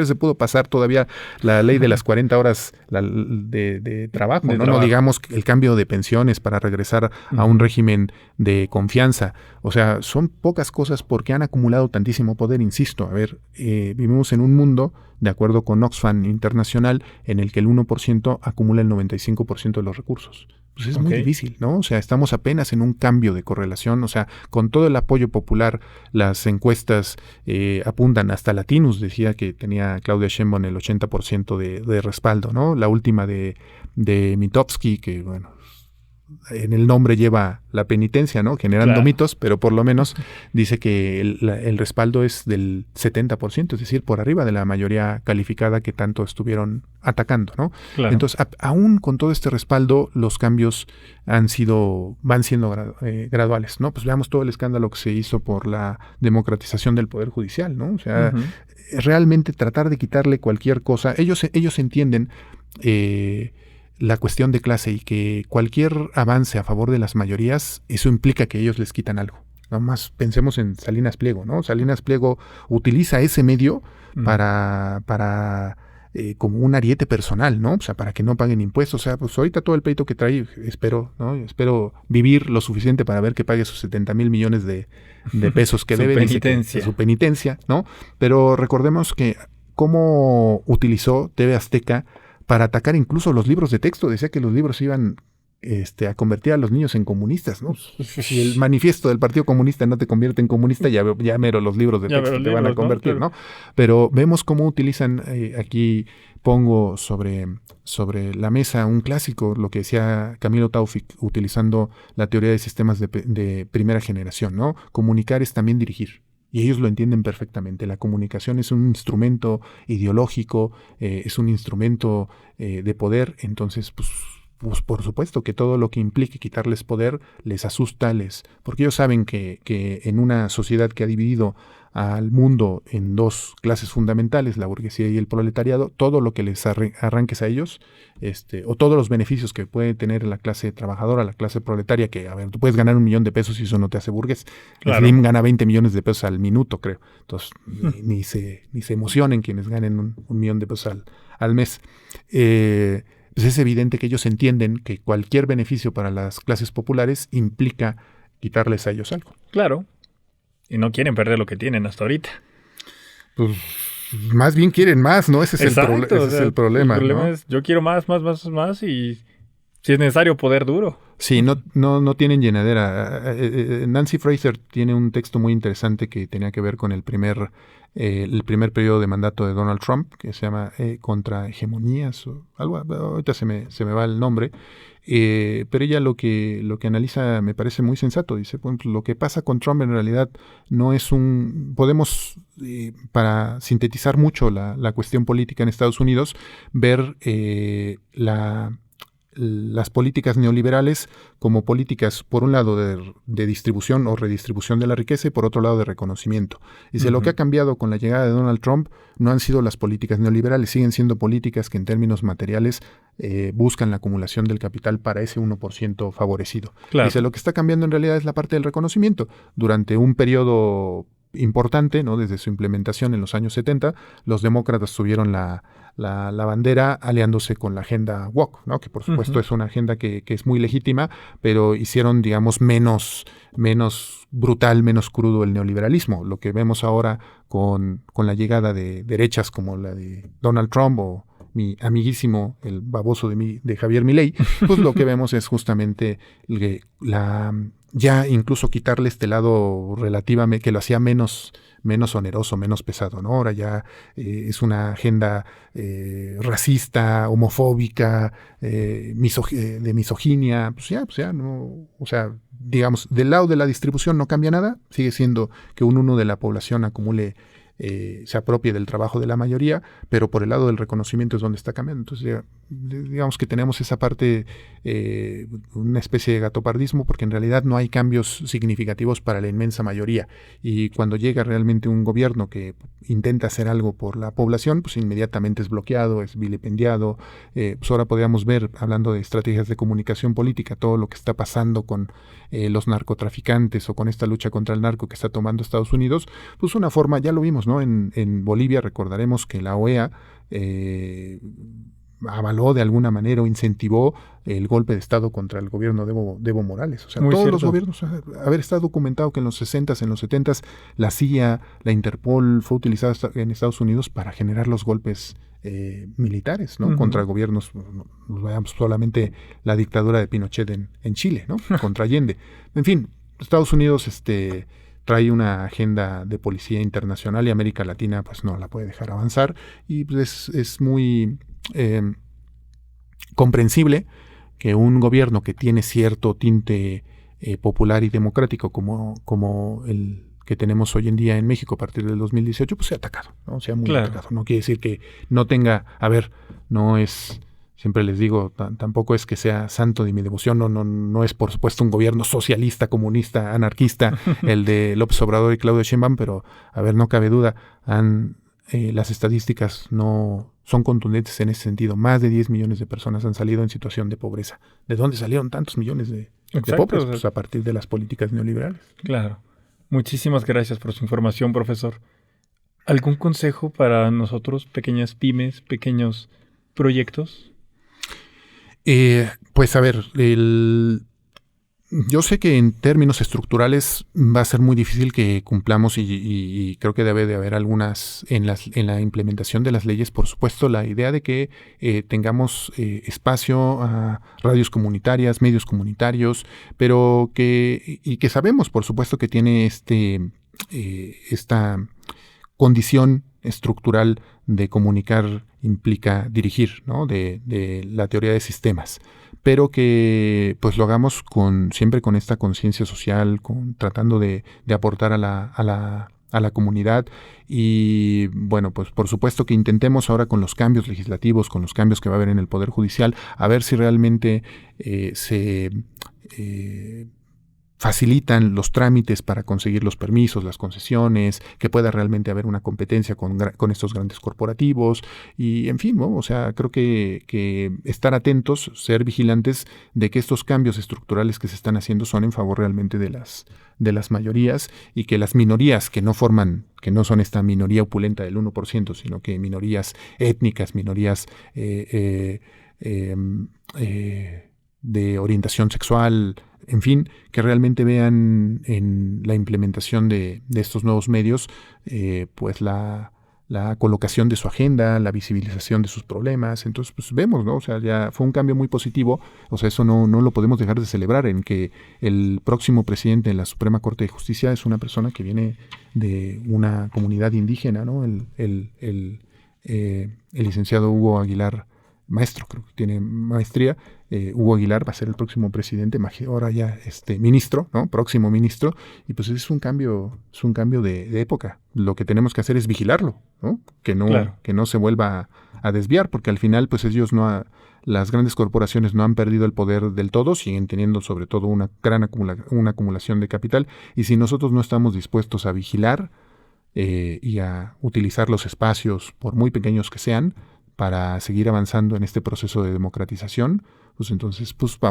se pudo pasar todavía la ley de las 40 horas de trabajo, no digamos el cambio de pensiones para regresar a un régimen de confianza. O sea, son pocas cosas porque han acumulado tantísimo poder, insisto. A ver, vivimos en un mundo, de acuerdo con Oxfam Internacional, en el que el 1% acumula el 95% de los recursos. Pues es muy difícil, ¿no? O sea, estamos apenas en un cambio de correlación. O sea, con todo el apoyo popular, las encuestas apuntan, hasta Latinus decía que tenía Claudia Sheinbaum el 80% de respaldo, ¿no? La última de Mitofsky, que bueno, en el nombre lleva la penitencia, ¿no? Generando mitos, pero por lo menos dice que el respaldo es del 70%, es decir, por arriba de la mayoría calificada que tanto estuvieron atacando, ¿no? Claro. Entonces, aún con todo este respaldo, los cambios van siendo graduales, ¿no? Pues veamos todo el escándalo que se hizo por la democratización del Poder Judicial, ¿no? O sea, realmente tratar de quitarle cualquier cosa. Ellos entienden la cuestión de clase, y que cualquier avance a favor de las mayorías, eso implica que ellos les quitan algo. Nada más pensemos en Salinas Pliego, ¿no? Salinas Pliego utiliza ese medio para como un ariete personal, ¿no? O sea, para que no paguen impuestos. O sea, pues ahorita todo el pleito que trae, espero vivir lo suficiente para ver que pague sus 70,000 millones de pesos que debe. Su penitencia, ¿no? Pero recordemos que cómo utilizó TV Azteca para atacar incluso los libros de texto. Decía que los libros iban a convertir a los niños en comunistas, ¿no? Si el manifiesto del Partido Comunista no te convierte en comunista, ya mero los libros de texto te van a convertir, ¿no? Pero vemos cómo utilizan, aquí pongo sobre la mesa un clásico, lo que decía Camilo Taufik, utilizando la teoría de sistemas de primera generación, ¿no? Comunicar es también dirigir. Y ellos lo entienden perfectamente. La comunicación es un instrumento ideológico, es un instrumento de poder. Entonces, pues por supuesto que todo lo que implique quitarles poder les asusta, porque ellos saben que en una sociedad que ha dividido al mundo en dos clases fundamentales, la burguesía y el proletariado, todo lo que les arranques a ellos, o todos los beneficios que puede tener la clase trabajadora, la clase proletaria, que, a ver, tú puedes ganar 1 millón de pesos y eso no te hace burgués. Claro. El Slim gana 20 millones de pesos al minuto, creo. Entonces, ni se emocionen quienes ganen 1 millón de pesos al mes. Pues es evidente que ellos entienden que cualquier beneficio para las clases populares implica quitarles a ellos algo. Claro. Y no quieren perder lo que tienen hasta ahorita. Pues más bien quieren más, ¿no? Ese es el problema. El problema es, yo quiero más, y si es necesario, poder duro. Sí, no tienen llenadera. Nancy Fraser tiene un texto muy interesante que tenía que ver con el primer periodo de mandato de Donald Trump, que se llama Contra Hegemonías o algo. Ahorita se me va el nombre. Pero ella lo que analiza me parece muy sensato. Dice, pues, lo que pasa con Trump en realidad no es podemos, para sintetizar mucho la cuestión política en Estados Unidos, ver las políticas neoliberales como políticas, por un lado, de distribución o redistribución de la riqueza y por otro lado de reconocimiento. Y si lo que ha cambiado con la llegada de Donald Trump no han sido las políticas neoliberales, siguen siendo políticas que en términos materiales buscan la acumulación del capital para ese 1% favorecido. Claro. Dice, lo que está cambiando en realidad es la parte del reconocimiento. Durante un periodo importante, ¿no? Desde su implementación en los años 70, los demócratas tuvieron la bandera aliándose con la agenda woke, ¿no? Que por supuesto es una agenda que es muy legítima, pero hicieron, digamos, menos brutal, menos crudo el neoliberalismo. Lo que vemos ahora con la llegada de derechas como la de Donald Trump o mi amiguísimo, el baboso de Javier Milei, pues lo que vemos es justamente ya incluso quitarle este lado relativamente, que lo hacía menos oneroso, menos pesado, ¿no? Ahora ya es una agenda racista, homofóbica, de misoginia, pues ya, no, o sea, digamos, del lado de la distribución no cambia nada, sigue siendo que un 1 de la población acumule, se apropie del trabajo de la mayoría, pero por el lado del reconocimiento es donde está cambiando. Entonces, digamos que tenemos esa parte, una especie de gatopardismo, porque en realidad no hay cambios significativos para la inmensa mayoría. Y cuando llega realmente un gobierno que intenta hacer algo por la población, pues inmediatamente es bloqueado, es vilipendiado. Pues ahora podríamos ver, hablando de estrategias de comunicación política, todo lo que está pasando con los narcotraficantes o con esta lucha contra el narco que está tomando Estados Unidos, pues una forma, ya lo vimos, ¿no? En Bolivia recordaremos que la OEA avaló de alguna manera o incentivó el golpe de Estado contra el gobierno de Evo Morales. O sea, Muy todos cierto. los gobiernos, haber estado documentado que en los 60s, en los 70s, la CIA, la Interpol fue utilizada en Estados Unidos para generar los golpes militares, ¿no? Contra gobiernos, nos veamos solamente la dictadura de Pinochet en Chile, ¿no? Contra Allende. En fin, Estados Unidos trae una agenda de policía internacional y América Latina pues no la puede dejar avanzar, y pues es muy comprensible que un gobierno que tiene cierto tinte popular y democrático como el que tenemos hoy en día en México a partir del 2018, pues sea atacado, ¿no? Sea muy atacado. No quiere decir que no tenga, no es, siempre les digo, tampoco es que sea santo de mi devoción, no es por supuesto un gobierno socialista, comunista, anarquista, el de López Obrador y Claudio Sheinbaum, pero no cabe duda, las estadísticas no son contundentes en ese sentido. Más de 10 millones de personas han salido en situación de pobreza. ¿De dónde salieron tantos millones de pobres? Pues a partir de las políticas neoliberales. Claro. Muchísimas gracias por su información, profesor. ¿Algún consejo para nosotros, pequeñas pymes, pequeños proyectos? Pues a ver, yo sé que en términos estructurales va a ser muy difícil que cumplamos y creo que debe de haber algunas en la implementación de las leyes, por supuesto, la idea de que tengamos espacio a radios comunitarias, medios comunitarios, pero que sabemos, por supuesto, que tiene esta condición estructural de comunicar implica dirigir, ¿no? de la teoría de sistemas, pero que pues lo hagamos siempre con esta conciencia social, tratando de aportar a la comunidad. Y bueno, pues por supuesto que intentemos ahora con los cambios legislativos, con los cambios que va a haber en el Poder Judicial, a ver si realmente se facilitan los trámites para conseguir los permisos, las concesiones, que pueda realmente haber una competencia con estos grandes corporativos y en fin, ¿no? O sea, creo que estar atentos, ser vigilantes de que estos cambios estructurales que se están haciendo son en favor realmente de las mayorías, y que las minorías que no son esta minoría opulenta del 1%, sino que minorías étnicas, minorías de orientación sexual, en fin, que realmente vean en la implementación de estos nuevos medios pues la colocación de su agenda, la visibilización de sus problemas. Entonces pues vemos, ¿no? O sea, ya fue un cambio muy positivo. O sea, eso no lo podemos dejar de celebrar, en que el próximo presidente de la Suprema Corte de Justicia es una persona que viene de una comunidad indígena, ¿no? El licenciado Hugo Aguilar, maestro, creo que tiene maestría, Hugo Aguilar va a ser el próximo presidente, ahora ya ministro, ¿no? Próximo ministro, y pues es un cambio de época. Lo que tenemos que hacer es vigilarlo, ¿no? Que no se vuelva a desviar, porque al final pues las grandes corporaciones no han perdido el poder del todo, siguen teniendo sobre todo una gran una acumulación de capital, y si nosotros no estamos dispuestos a vigilar y a utilizar los espacios, por muy pequeños que sean, para seguir avanzando en este proceso de democratización, pues entonces pues va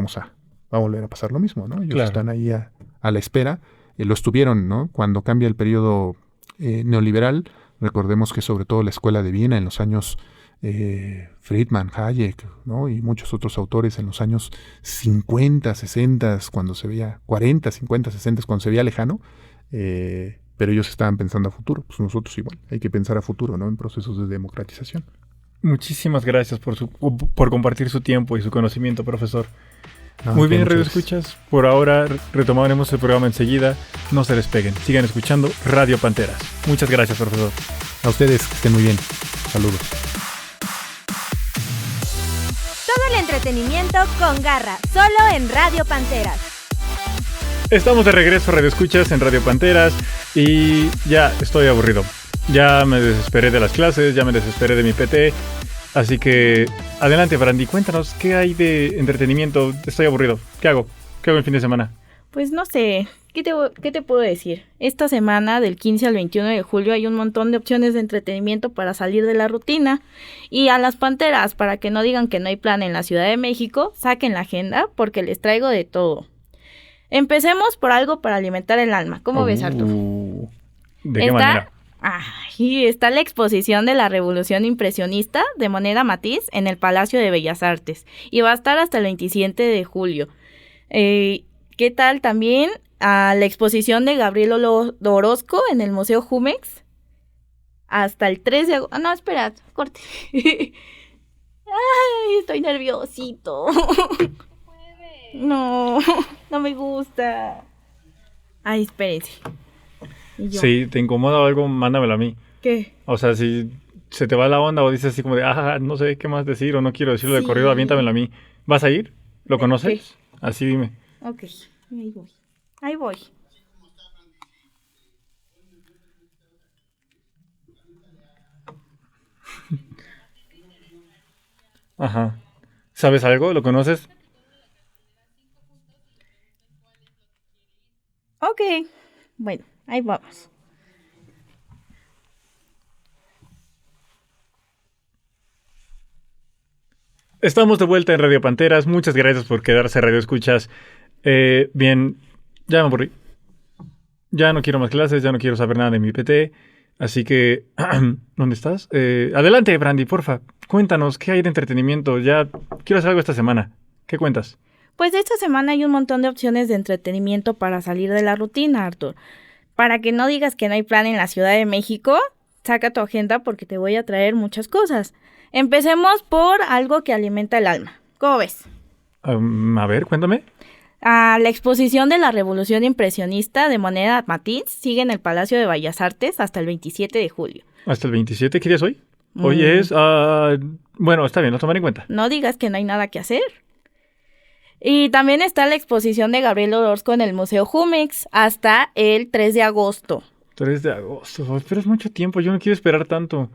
a volver a pasar lo mismo, ¿no? Ellos están ahí a la espera, lo estuvieron, ¿no? Cuando cambia el periodo neoliberal, recordemos que sobre todo la Escuela de Viena en los años Friedman, Hayek, ¿no? Y muchos otros autores en los años 50, 60, cuando se veía 40, 50, 60, cuando se veía lejano, pero ellos estaban pensando a futuro. Pues nosotros igual, hay que pensar a futuro, ¿no? En procesos de democratización. Muchísimas gracias por compartir su tiempo y su conocimiento, profesor. No, muy bien, Radio Escuchas. Por ahora retomaremos el programa enseguida. No se despeguen. Sigan escuchando Radio Panteras. Muchas gracias, profesor. A ustedes, que estén muy bien. Saludos. Todo el entretenimiento con garra, solo en Radio Panteras. Estamos de regreso, Radio Escuchas, en Radio Panteras. Y ya estoy aburrido. Ya me desesperé de las clases, ya me desesperé de mi PT. Así que, adelante, Brandy, cuéntanos, ¿qué hay de entretenimiento? Estoy aburrido. ¿Qué hago? ¿Qué hago el fin de semana? Pues no sé, ¿qué te puedo decir? Esta semana, del 15 al 21 de julio, hay un montón de opciones de entretenimiento para salir de la rutina. Y a las Panteras, para que no digan que no hay plan en la Ciudad de México, saquen la agenda porque les traigo de todo. Empecemos por algo para alimentar el alma. ¿Cómo ves, Artur? ¿De qué manera? Y está la exposición de la Revolución Impresionista de Moneda Matiz en el Palacio de Bellas Artes y va a estar hasta el 27 de julio. ¿Qué tal también la exposición de Gabriel Orozco en el Museo Jumex? Hasta el 3 de agosto. No, espera, corte. Ay, estoy nerviosito. No me gusta. Ay, espérense. Si te incomoda algo, mándamelo a mí. ¿Qué? O sea, si se te va la onda o dices así como de, no sé qué más decir o no quiero decirlo de corrido, aviéntamelo a mí. ¿Vas a ir? ¿Lo conoces? Así dime. Ok, ahí voy. Ajá. ¿Sabes algo? ¿Lo conoces? Ok, bueno. Ahí vamos. Estamos de vuelta en Radio Panteras. Muchas gracias por quedarse, Radio Escuchas. Bien, ya me aburrí. Ya no quiero más clases, ya no quiero saber nada de mi PT. Así que, ¿dónde estás? Adelante, Brandy, porfa. Cuéntanos, ¿qué hay de entretenimiento? Ya quiero hacer algo esta semana. ¿Qué cuentas? Pues esta semana hay un montón de opciones de entretenimiento para salir de la rutina, Artur. Para que no digas que no hay plan en la Ciudad de México, saca tu agenda porque te voy a traer muchas cosas. Empecemos por algo que alimenta el alma. ¿Cómo ves? A ver, cuéntame. La exposición de la Revolución Impresionista de Moneda Matiz sigue en el Palacio de Bellas Artes hasta el 27 de julio. ¿Hasta el 27? ¿Qué día es hoy? Hoy es... bueno, está bien, lo tomaré en cuenta. No digas que no hay nada que hacer. Y también está la exposición de Gabriel Orozco en el Museo Jumex hasta el 3 de agosto. 3 de agosto. Pero es mucho tiempo, yo no quiero esperar tanto.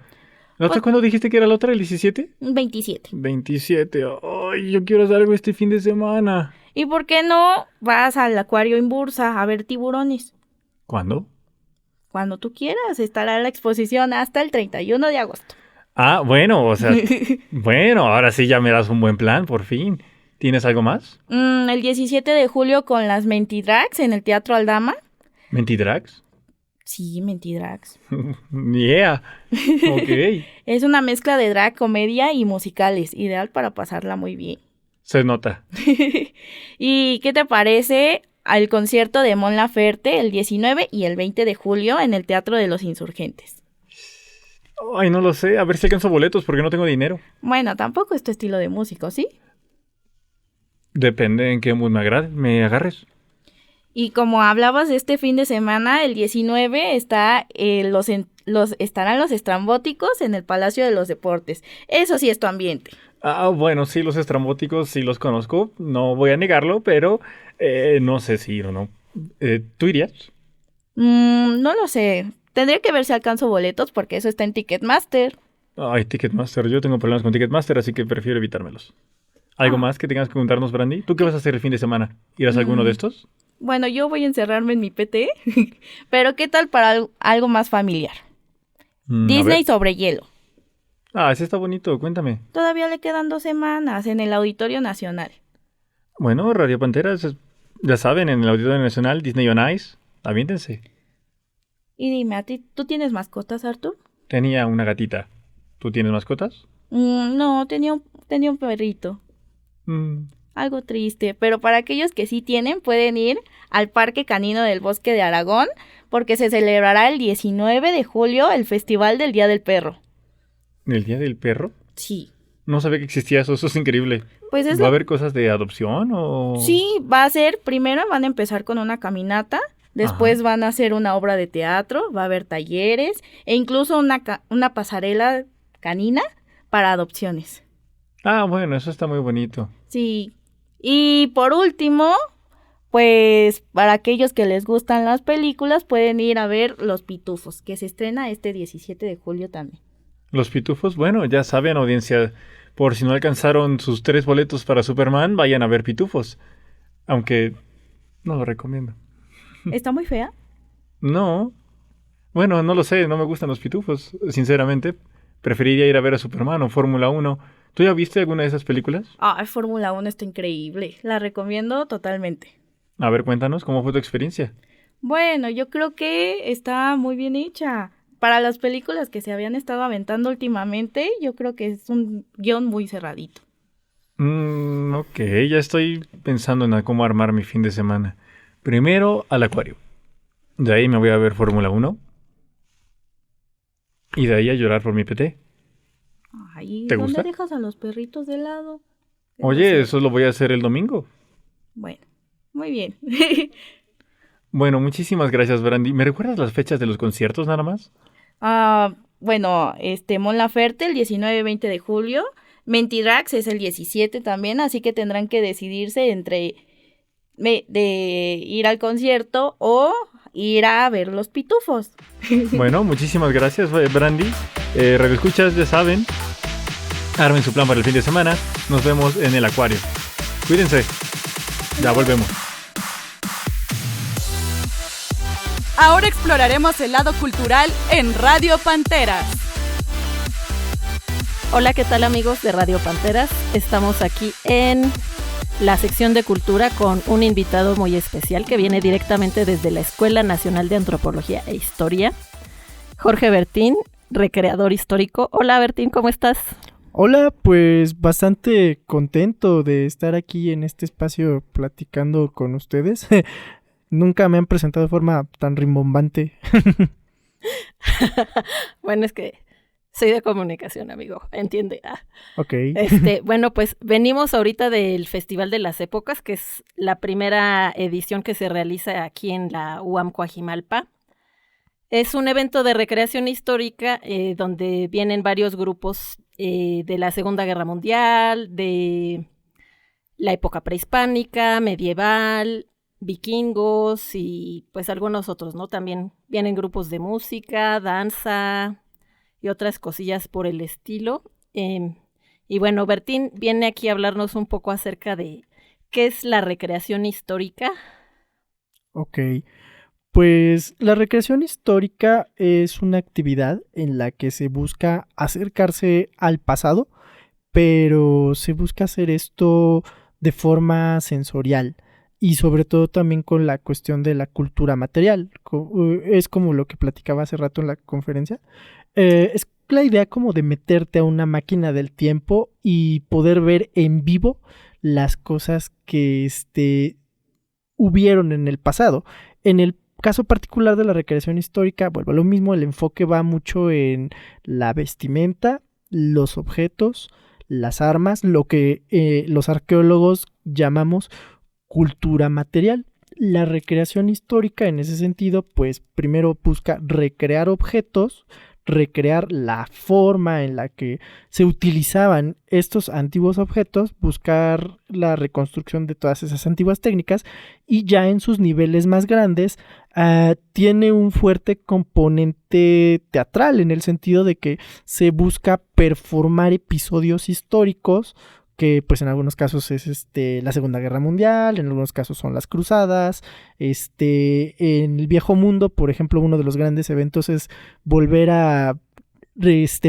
¿La otra cuándo dijiste que era la otra, el 17? 27. 27. Ay, yo quiero hacer algo este fin de semana. ¿Y por qué no vas al acuario Inbursa a ver tiburones? ¿Cuándo? Cuando tú quieras. Estará la exposición hasta el 31 de agosto. Bueno, o sea... bueno, ahora sí ya me das un buen plan, por fin. ¿Tienes algo más? El 17 de julio con las Mentidrags en el Teatro Aldama. ¿Mentidrags? Sí, Mentidrags. Yeah. Ok. Es una mezcla de drag, comedia y musicales. Ideal para pasarla muy bien. Se nota. ¿Y qué te parece al concierto de Mon Laferte el 19 y el 20 de julio en el Teatro de los Insurgentes? Ay, no lo sé. A ver si alcanzo boletos porque no tengo dinero. Bueno, tampoco es tu estilo de músico, ¿sí? Depende en qué mood me agarres. Y como hablabas de este fin de semana, el 19 estarán los estrambóticos en el Palacio de los Deportes. Eso sí es tu ambiente. Bueno, sí, los estrambóticos sí los conozco, no voy a negarlo, pero no sé si ir o no. ¿Tú irías? No lo sé. Tendría que ver si alcanzo boletos porque eso está en Ticketmaster. Ay, Ticketmaster, yo tengo problemas con Ticketmaster, así que prefiero evitármelos. ¿Algo más que tengas que contarnos, Brandy? ¿Tú qué vas a hacer el fin de semana? ¿Irás a alguno de estos? Bueno, yo voy a encerrarme en mi PT, pero ¿qué tal para algo más familiar? A Disney ver. sobre hielo. Ese está bonito, cuéntame. Todavía le quedan 2 semanas en el Auditorio Nacional. Bueno, Radio Panteras, ya saben, en el Auditorio Nacional, Disney on Ice, aviéntense. Y dime, ¿a ti tú tienes mascotas, Arthur? Tenía una gatita. ¿Tú tienes mascotas? No, tenía un perrito. Algo triste, pero para aquellos que sí tienen, pueden ir al Parque Canino del Bosque de Aragón, porque se celebrará el 19 de julio el Festival del Día del Perro. ¿El Día del Perro? Sí. No sabía que existía eso es increíble. Pues ¿Va a haber cosas de adopción o...? Sí, va a ser, primero van a empezar con una caminata, después van a hacer una obra de teatro, va a haber talleres e incluso una pasarela canina para adopciones. Bueno, eso está muy bonito. Sí. Y por último, pues para aquellos que les gustan las películas, pueden ir a ver Los Pitufos, que se estrena este 17 de julio también. Los Pitufos, bueno, ya saben, audiencia, por si no alcanzaron sus 3 boletos para Superman, vayan a ver Pitufos. Aunque no lo recomiendo. ¿Está muy fea? No. Bueno, no lo sé, no me gustan los Pitufos, sinceramente. Preferiría ir a ver a Superman o Fórmula 1. ¿Tú ya viste alguna de esas películas? Fórmula 1 está increíble. La recomiendo totalmente. A ver, cuéntanos, ¿cómo fue tu experiencia? Bueno, yo creo que está muy bien hecha. Para las películas que se habían estado aventando últimamente, yo creo que es un guión muy cerradito. Ok, ya estoy pensando en cómo armar mi fin de semana. Primero al acuario. De ahí me voy a ver Fórmula 1. Y de ahí a llorar por mi PT. Ay, ¿Te ¿dónde gusta? dejas a los perritos de lado? Oye, eso lo voy a hacer el domingo. Bueno, muy bien. Bueno, muchísimas gracias, Brandy. ¿Me recuerdas las fechas de los conciertos nada más? Bueno, Mon Laferte el 19-20 de julio. Mentidrax es el 17 también, así que tendrán que decidirse entre de ir al concierto o ir a ver Los Pitufos. Bueno, muchísimas gracias, Brandy. Radio Escuchas, ya saben. Armen su plan para el fin de semana. Nos vemos en el acuario. Cuídense. Ya volvemos. Ahora exploraremos el lado cultural en Radio Panteras. Hola, ¿qué tal amigos de Radio Panteras? Estamos aquí en la sección de cultura con un invitado muy especial que viene directamente desde la Escuela Nacional de Antropología e Historia, Jorge Bertín, recreador histórico. Hola Bertín, ¿cómo estás? Hola, pues bastante contento de estar aquí en este espacio platicando con ustedes. Nunca me han presentado de forma tan rimbombante. Bueno, es que soy de comunicación, amigo, entiende. Ok. Bueno, pues venimos ahorita del Festival de las Épocas, que es la primera edición que se realiza aquí en la UAM Coajimalpa. Es un evento de recreación histórica donde vienen varios grupos de la Segunda Guerra Mundial, de la época prehispánica, medieval, vikingos y pues algunos otros, ¿no? También vienen grupos de música, danza y otras cosillas por el estilo. Y bueno, Bertín viene aquí a hablarnos un poco acerca de qué es la recreación histórica. Ok, pues la recreación histórica es una actividad en la que se busca acercarse al pasado, pero se busca hacer esto de forma sensorial. Y sobre todo también con la cuestión de la cultura material. Es como lo que platicaba hace rato en la conferencia. Es la idea como de meterte a una máquina del tiempo y poder ver en vivo las cosas que hubieron en el pasado. En el caso particular de la recreación histórica, vuelvo a lo mismo, el enfoque va mucho en la vestimenta, los objetos, las armas, lo que los arqueólogos llamamos cultura material. La recreación histórica en ese sentido, pues primero busca recrear objetos, recrear la forma en la que se utilizaban estos antiguos objetos, buscar la reconstrucción de todas esas antiguas técnicas, y ya en sus niveles más grandes tiene un fuerte componente teatral, en el sentido de que se busca performar episodios históricos, que pues en algunos casos es la Segunda Guerra Mundial, en algunos casos son las Cruzadas. En el Viejo Mundo, por ejemplo, uno de los grandes eventos es volver a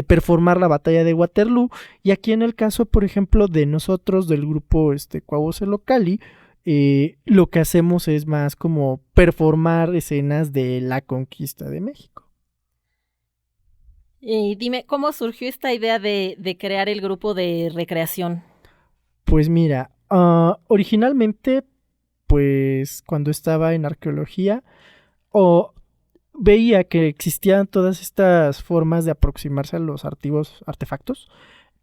performar la batalla de Waterloo, y aquí en el caso, por ejemplo, de nosotros, del grupo Cuauhtémoc-Cali, lo que hacemos es más como performar escenas de la conquista de México. Y dime, ¿cómo surgió esta idea de crear el grupo de recreación? Pues mira, originalmente, pues cuando estaba en arqueología, veía que existían todas estas formas de aproximarse a los artefactos,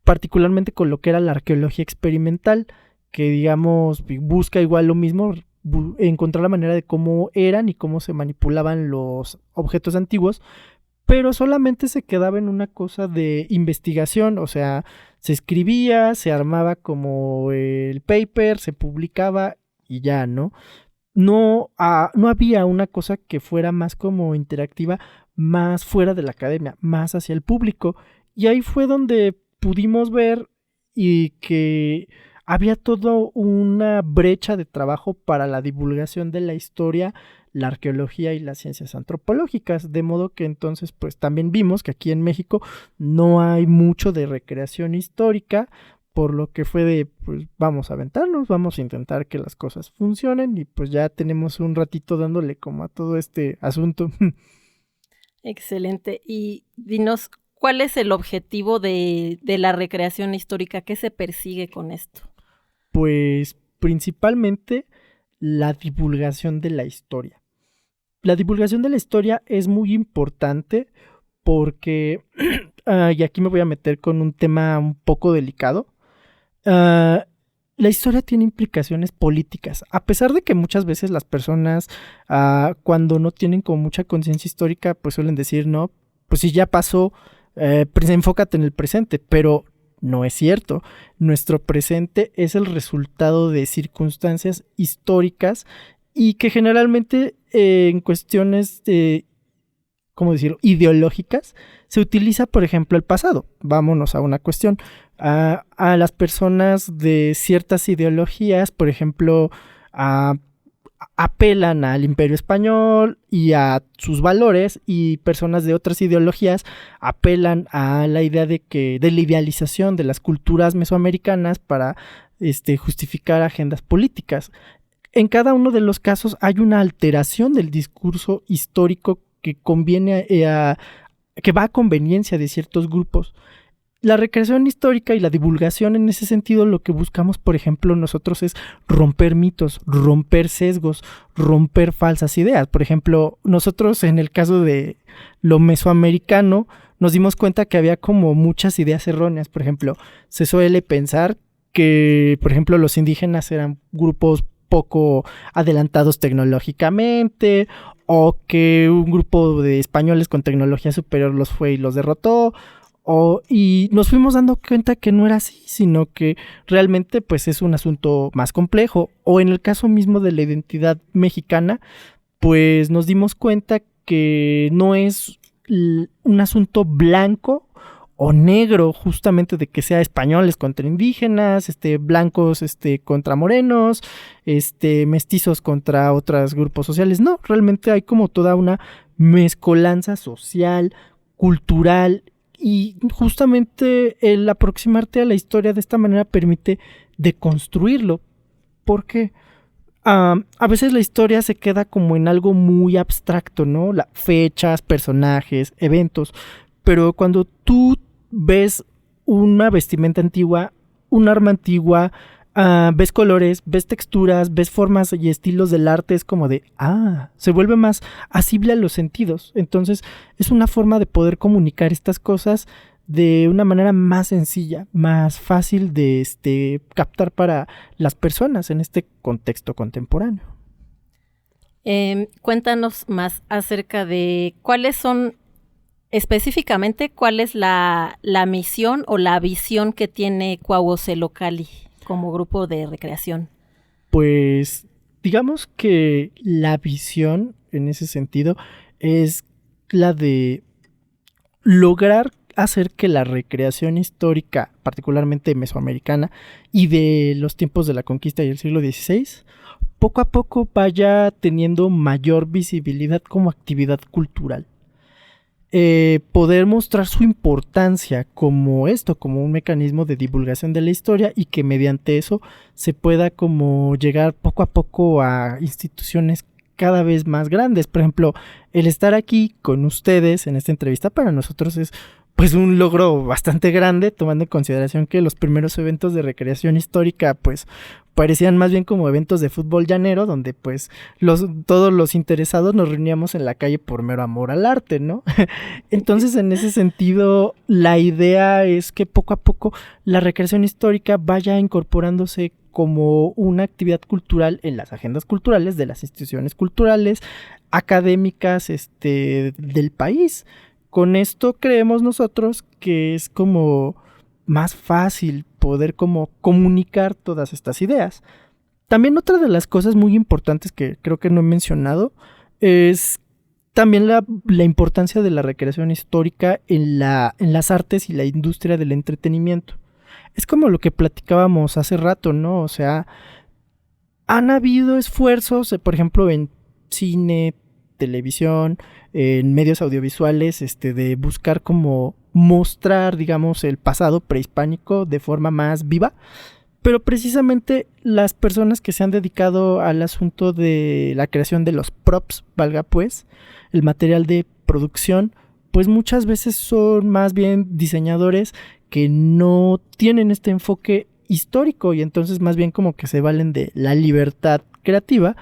particularmente con lo que era la arqueología experimental, que digamos busca igual lo mismo, encontrar la manera de cómo eran y cómo se manipulaban los objetos antiguos, pero solamente se quedaba en una cosa de investigación, o sea, se escribía, se armaba como el paper, se publicaba y ya, ¿no? No había una cosa que fuera más como interactiva, más fuera de la academia, más hacia el público, y ahí fue donde pudimos ver y que había toda una brecha de trabajo para la divulgación de la historia, la arqueología y las ciencias antropológicas, de modo que entonces pues también vimos que aquí en México no hay mucho de recreación histórica, por lo que fue de pues vamos a aventarnos, vamos a intentar que las cosas funcionen, y pues ya tenemos un ratito dándole como a todo este asunto. Excelente. Y dinos, ¿cuál es el objetivo de la recreación histórica? ¿Qué se persigue con esto? Pues principalmente la divulgación de la historia. La divulgación de la historia es muy importante porque, y aquí me voy a meter con un tema un poco delicado, la historia tiene implicaciones políticas, a pesar de que muchas veces las personas cuando no tienen como mucha conciencia histórica pues suelen decir, no, pues si ya pasó, enfócate en el presente, pero no es cierto. Nuestro presente es el resultado de circunstancias históricas y que generalmente en cuestiones de, ¿cómo decirlo?, ideológicas, se utiliza, por ejemplo, el pasado. Vámonos a una cuestión. A las personas de ciertas ideologías, por ejemplo, apelan al Imperio Español y a sus valores, y personas de otras ideologías apelan a la idea de la idealización de las culturas mesoamericanas para justificar agendas políticas. En cada uno de los casos hay una alteración del discurso histórico que que va a conveniencia de ciertos grupos. La recreación histórica y la divulgación en ese sentido, lo que buscamos, por ejemplo, nosotros es romper mitos, romper sesgos, romper falsas ideas. Por ejemplo, nosotros en el caso de lo mesoamericano nos dimos cuenta que había como muchas ideas erróneas. Por ejemplo, se suele pensar que, por ejemplo, los indígenas eran grupos poco adelantados tecnológicamente, o que un grupo de españoles con tecnología superior los fue y los derrotó. Y nos fuimos dando cuenta que no era así, sino que realmente pues es un asunto más complejo. O en el caso mismo de la identidad mexicana, pues nos dimos cuenta que no es un asunto blanco o negro, justamente de que sea españoles contra indígenas, blancos contra morenos, mestizos contra otros grupos sociales. No, realmente hay como toda una mezcolanza social, cultural. Y justamente el aproximarte a la historia de esta manera permite deconstruirlo, porque a veces la historia se queda como en algo muy abstracto, ¿no? Fechas, personajes, eventos, pero cuando tú ves una vestimenta antigua, un arma antigua, ves colores, ves texturas, ves formas y estilos del arte, es como de, se vuelve más asible a los sentidos. Entonces es una forma de poder comunicar estas cosas de una manera más sencilla, más fácil de captar para las personas en este contexto contemporáneo. Cuéntanos más acerca de cuáles son específicamente, ¿cuál es la misión o la visión que tiene Cuauhcelocali como grupo de recreación? Pues digamos que la visión en ese sentido es la de lograr hacer que la recreación histórica, particularmente mesoamericana y de los tiempos de la conquista y el siglo XVI, poco a poco vaya teniendo mayor visibilidad como actividad cultural. Poder mostrar su importancia como un mecanismo de divulgación de la historia, y que mediante eso se pueda como llegar poco a poco a instituciones cada vez más grandes. Por ejemplo, el estar aquí con ustedes en esta entrevista para nosotros es pues un logro bastante grande, tomando en consideración que los primeros eventos de recreación histórica pues parecían más bien como eventos de fútbol llanero, donde pues todos los interesados nos reuníamos en la calle por mero amor al arte, ¿no? Entonces, en ese sentido, la idea es que poco a poco la recreación histórica vaya incorporándose como una actividad cultural en las agendas culturales de las instituciones culturales, académicas, del país. Con esto creemos nosotros que es como más fácil poder como comunicar todas estas ideas. También otra de las cosas muy importantes que creo que no he mencionado es también la importancia de la recreación histórica en las artes y la industria del entretenimiento. Es como lo que platicábamos hace rato, ¿no? O sea, han habido esfuerzos, por ejemplo, en cine, televisión, en medios audiovisuales, de buscar como mostrar, digamos, el pasado prehispánico de forma más viva, pero precisamente las personas que se han dedicado al asunto de la creación de los props, valga pues, el material de producción, pues muchas veces son más bien diseñadores que no tienen este enfoque histórico, y entonces más bien como que se valen de la libertad creativa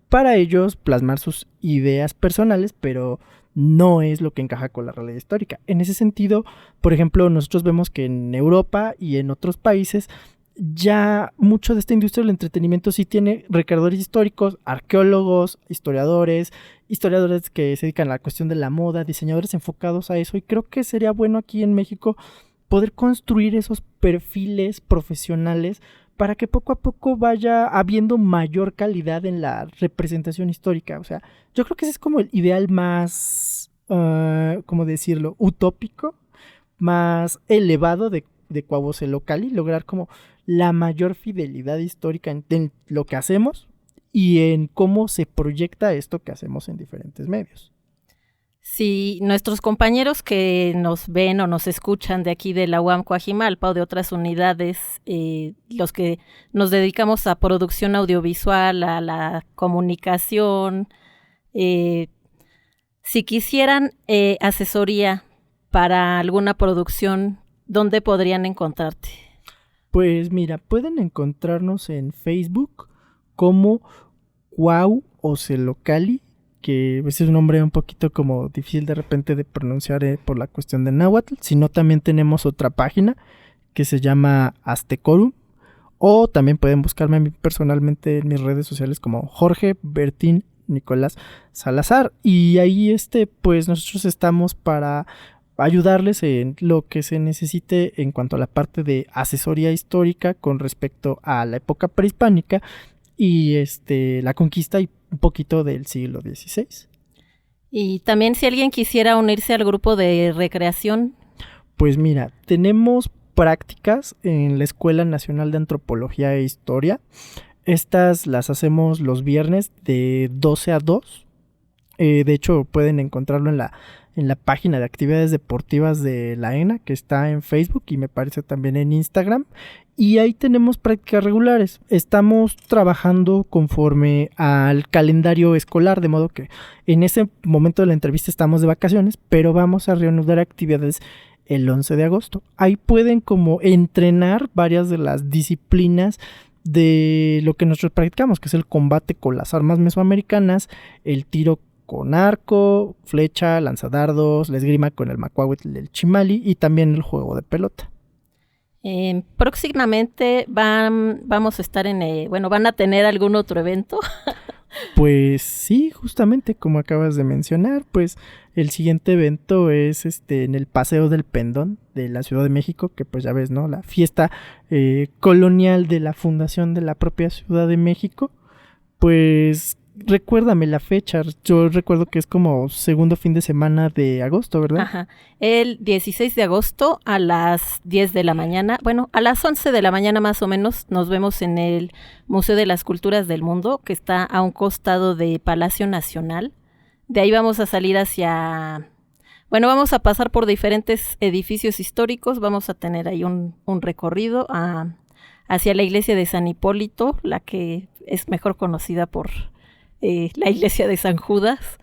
para ellos plasmar sus ideas personales, pero no es lo que encaja con la realidad histórica. En ese sentido, por ejemplo, nosotros vemos que en Europa y en otros países ya mucho de esta industria del entretenimiento sí tiene recreadores históricos, arqueólogos, historiadores que se dedican a la cuestión de la moda, diseñadores enfocados a eso, y creo que sería bueno aquí en México poder construir esos perfiles profesionales para que poco a poco vaya habiendo mayor calidad en la representación histórica. O sea, yo creo que ese es como el ideal más, ¿cómo decirlo?, utópico, más elevado de Cuauhcelocali, lograr como la mayor fidelidad histórica en lo que hacemos y en cómo se proyecta esto que hacemos en diferentes medios. Si nuestros compañeros que nos ven o nos escuchan de aquí de la UAM Coajimalpa o de otras unidades, los que nos dedicamos a producción audiovisual, a la comunicación, si quisieran asesoría para alguna producción, ¿dónde podrían encontrarte? Pues mira, pueden encontrarnos en Facebook como Cuauhcelocali, que ese es un nombre un poquito como difícil de repente de pronunciar por la cuestión de náhuatl, sino también tenemos otra página que se llama Aztecorum, o también pueden buscarme a mí personalmente en mis redes sociales como Jorge Bertín Nicolás Salazar, y ahí pues nosotros estamos para ayudarles en lo que se necesite en cuanto a la parte de asesoría histórica con respecto a la época prehispánica y la conquista y un poquito del siglo XVI. Y también si alguien quisiera unirse al grupo de recreación. Pues mira, tenemos prácticas en la Escuela Nacional de Antropología e Historia. Estas las hacemos los viernes de 12 a 2. De hecho, pueden encontrarlo en la página de actividades deportivas de la ENA, que está en Facebook y me parece también en Instagram. Y ahí tenemos prácticas regulares. Estamos trabajando conforme al calendario escolar, de modo que en ese momento de la entrevista estamos de vacaciones, pero vamos a reanudar actividades el 11 de agosto. Ahí pueden como entrenar varias de las disciplinas de lo que nosotros practicamos, que es el combate con las armas mesoamericanas, el tiro con arco, flecha, lanzadardos, la esgrima con el macuahuitl, el chimali y también el juego de pelota. Próximamente vamos a estar van a tener algún otro evento. Pues sí, justamente como acabas de mencionar, pues el siguiente evento es en el Paseo del Pendón de la Ciudad de México, que pues ya ves, ¿no? La fiesta colonial de la fundación de la propia Ciudad de México. Pues recuérdame la fecha, yo recuerdo que es como segundo fin de semana de agosto, ¿verdad? Ajá, el 16 de agosto a las 10 de la mañana, bueno, a las 11 de la mañana más o menos, nos vemos en el Museo de las Culturas del Mundo, que está a un costado de Palacio Nacional. De ahí vamos a salir vamos a pasar por diferentes edificios históricos, vamos a tener ahí un recorrido hacia la iglesia de San Hipólito, la que es mejor conocida por la iglesia de San Judas.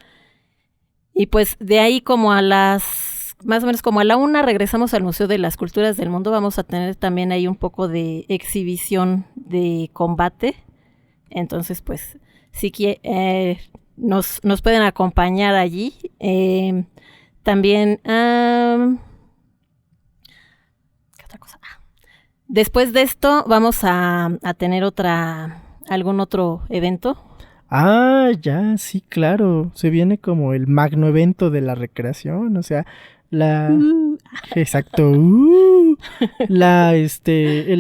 Y pues de ahí más o menos como a la 1 regresamos al Museo de las Culturas del Mundo. Vamos a tener también ahí un poco de exhibición de combate. Entonces pues sí que nos pueden acompañar allí. También ¿qué otra cosa? Después de esto vamos a tener algún otro evento. Ah, ya, sí, claro. Se viene como el magno evento de la recreación, o sea, exacto. El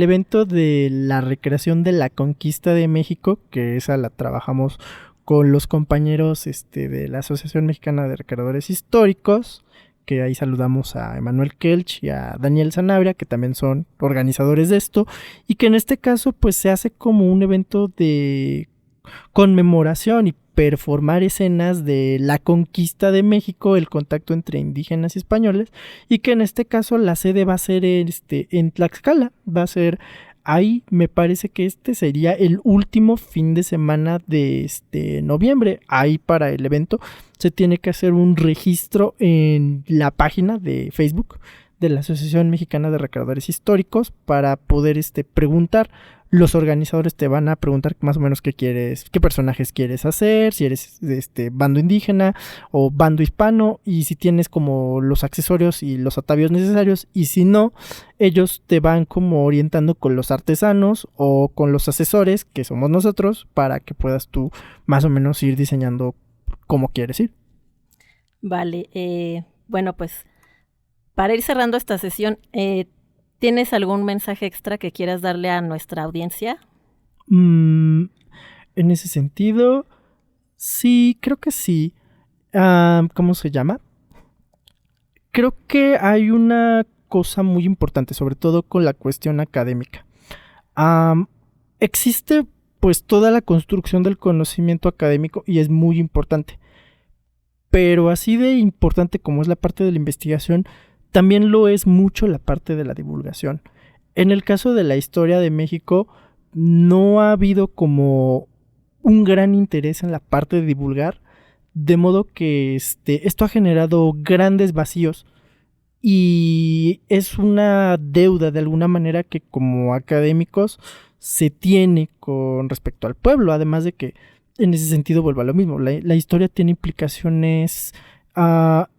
evento de la recreación de la conquista de México, que esa la trabajamos con los compañeros de la Asociación Mexicana de Recreadores Históricos, que ahí saludamos a Emanuel Kelch y a Daniel Sanabria, que también son organizadores de esto, y que en este caso pues se hace como un evento de conmemoración y performar escenas de la conquista de México, el contacto entre indígenas y españoles, y que en este caso la sede va a ser en Tlaxcala, va a ser ahí. Me parece que sería el último fin de semana de noviembre. Ahí para el evento se tiene que hacer un registro en la página de Facebook de la Asociación Mexicana de Recreadores Históricos para poder preguntar. Los organizadores te van a preguntar más o menos qué personajes quieres hacer, si eres bando indígena o bando hispano, y si tienes como los accesorios y los atavíos necesarios, y si no, ellos te van como orientando con los artesanos o con los asesores, que somos nosotros, para que puedas tú más o menos ir diseñando como quieres ir. Vale, bueno, pues para ir cerrando esta sesión, ¿tienes algún mensaje extra que quieras darle a nuestra audiencia? En ese sentido, sí, creo que sí. ¿Cómo se llama? Creo que hay una cosa muy importante, sobre todo con la cuestión académica. Existe pues toda la construcción del conocimiento académico y es muy importante. Pero así de importante como es la parte de la investigación, también lo es mucho la parte de la divulgación. En el caso de la historia de México, no ha habido como un gran interés en la parte de divulgar, de modo que esto ha generado grandes vacíos y es una deuda de alguna manera que como académicos se tiene con respecto al pueblo, además de que en ese sentido vuelve a lo mismo. La historia tiene implicaciones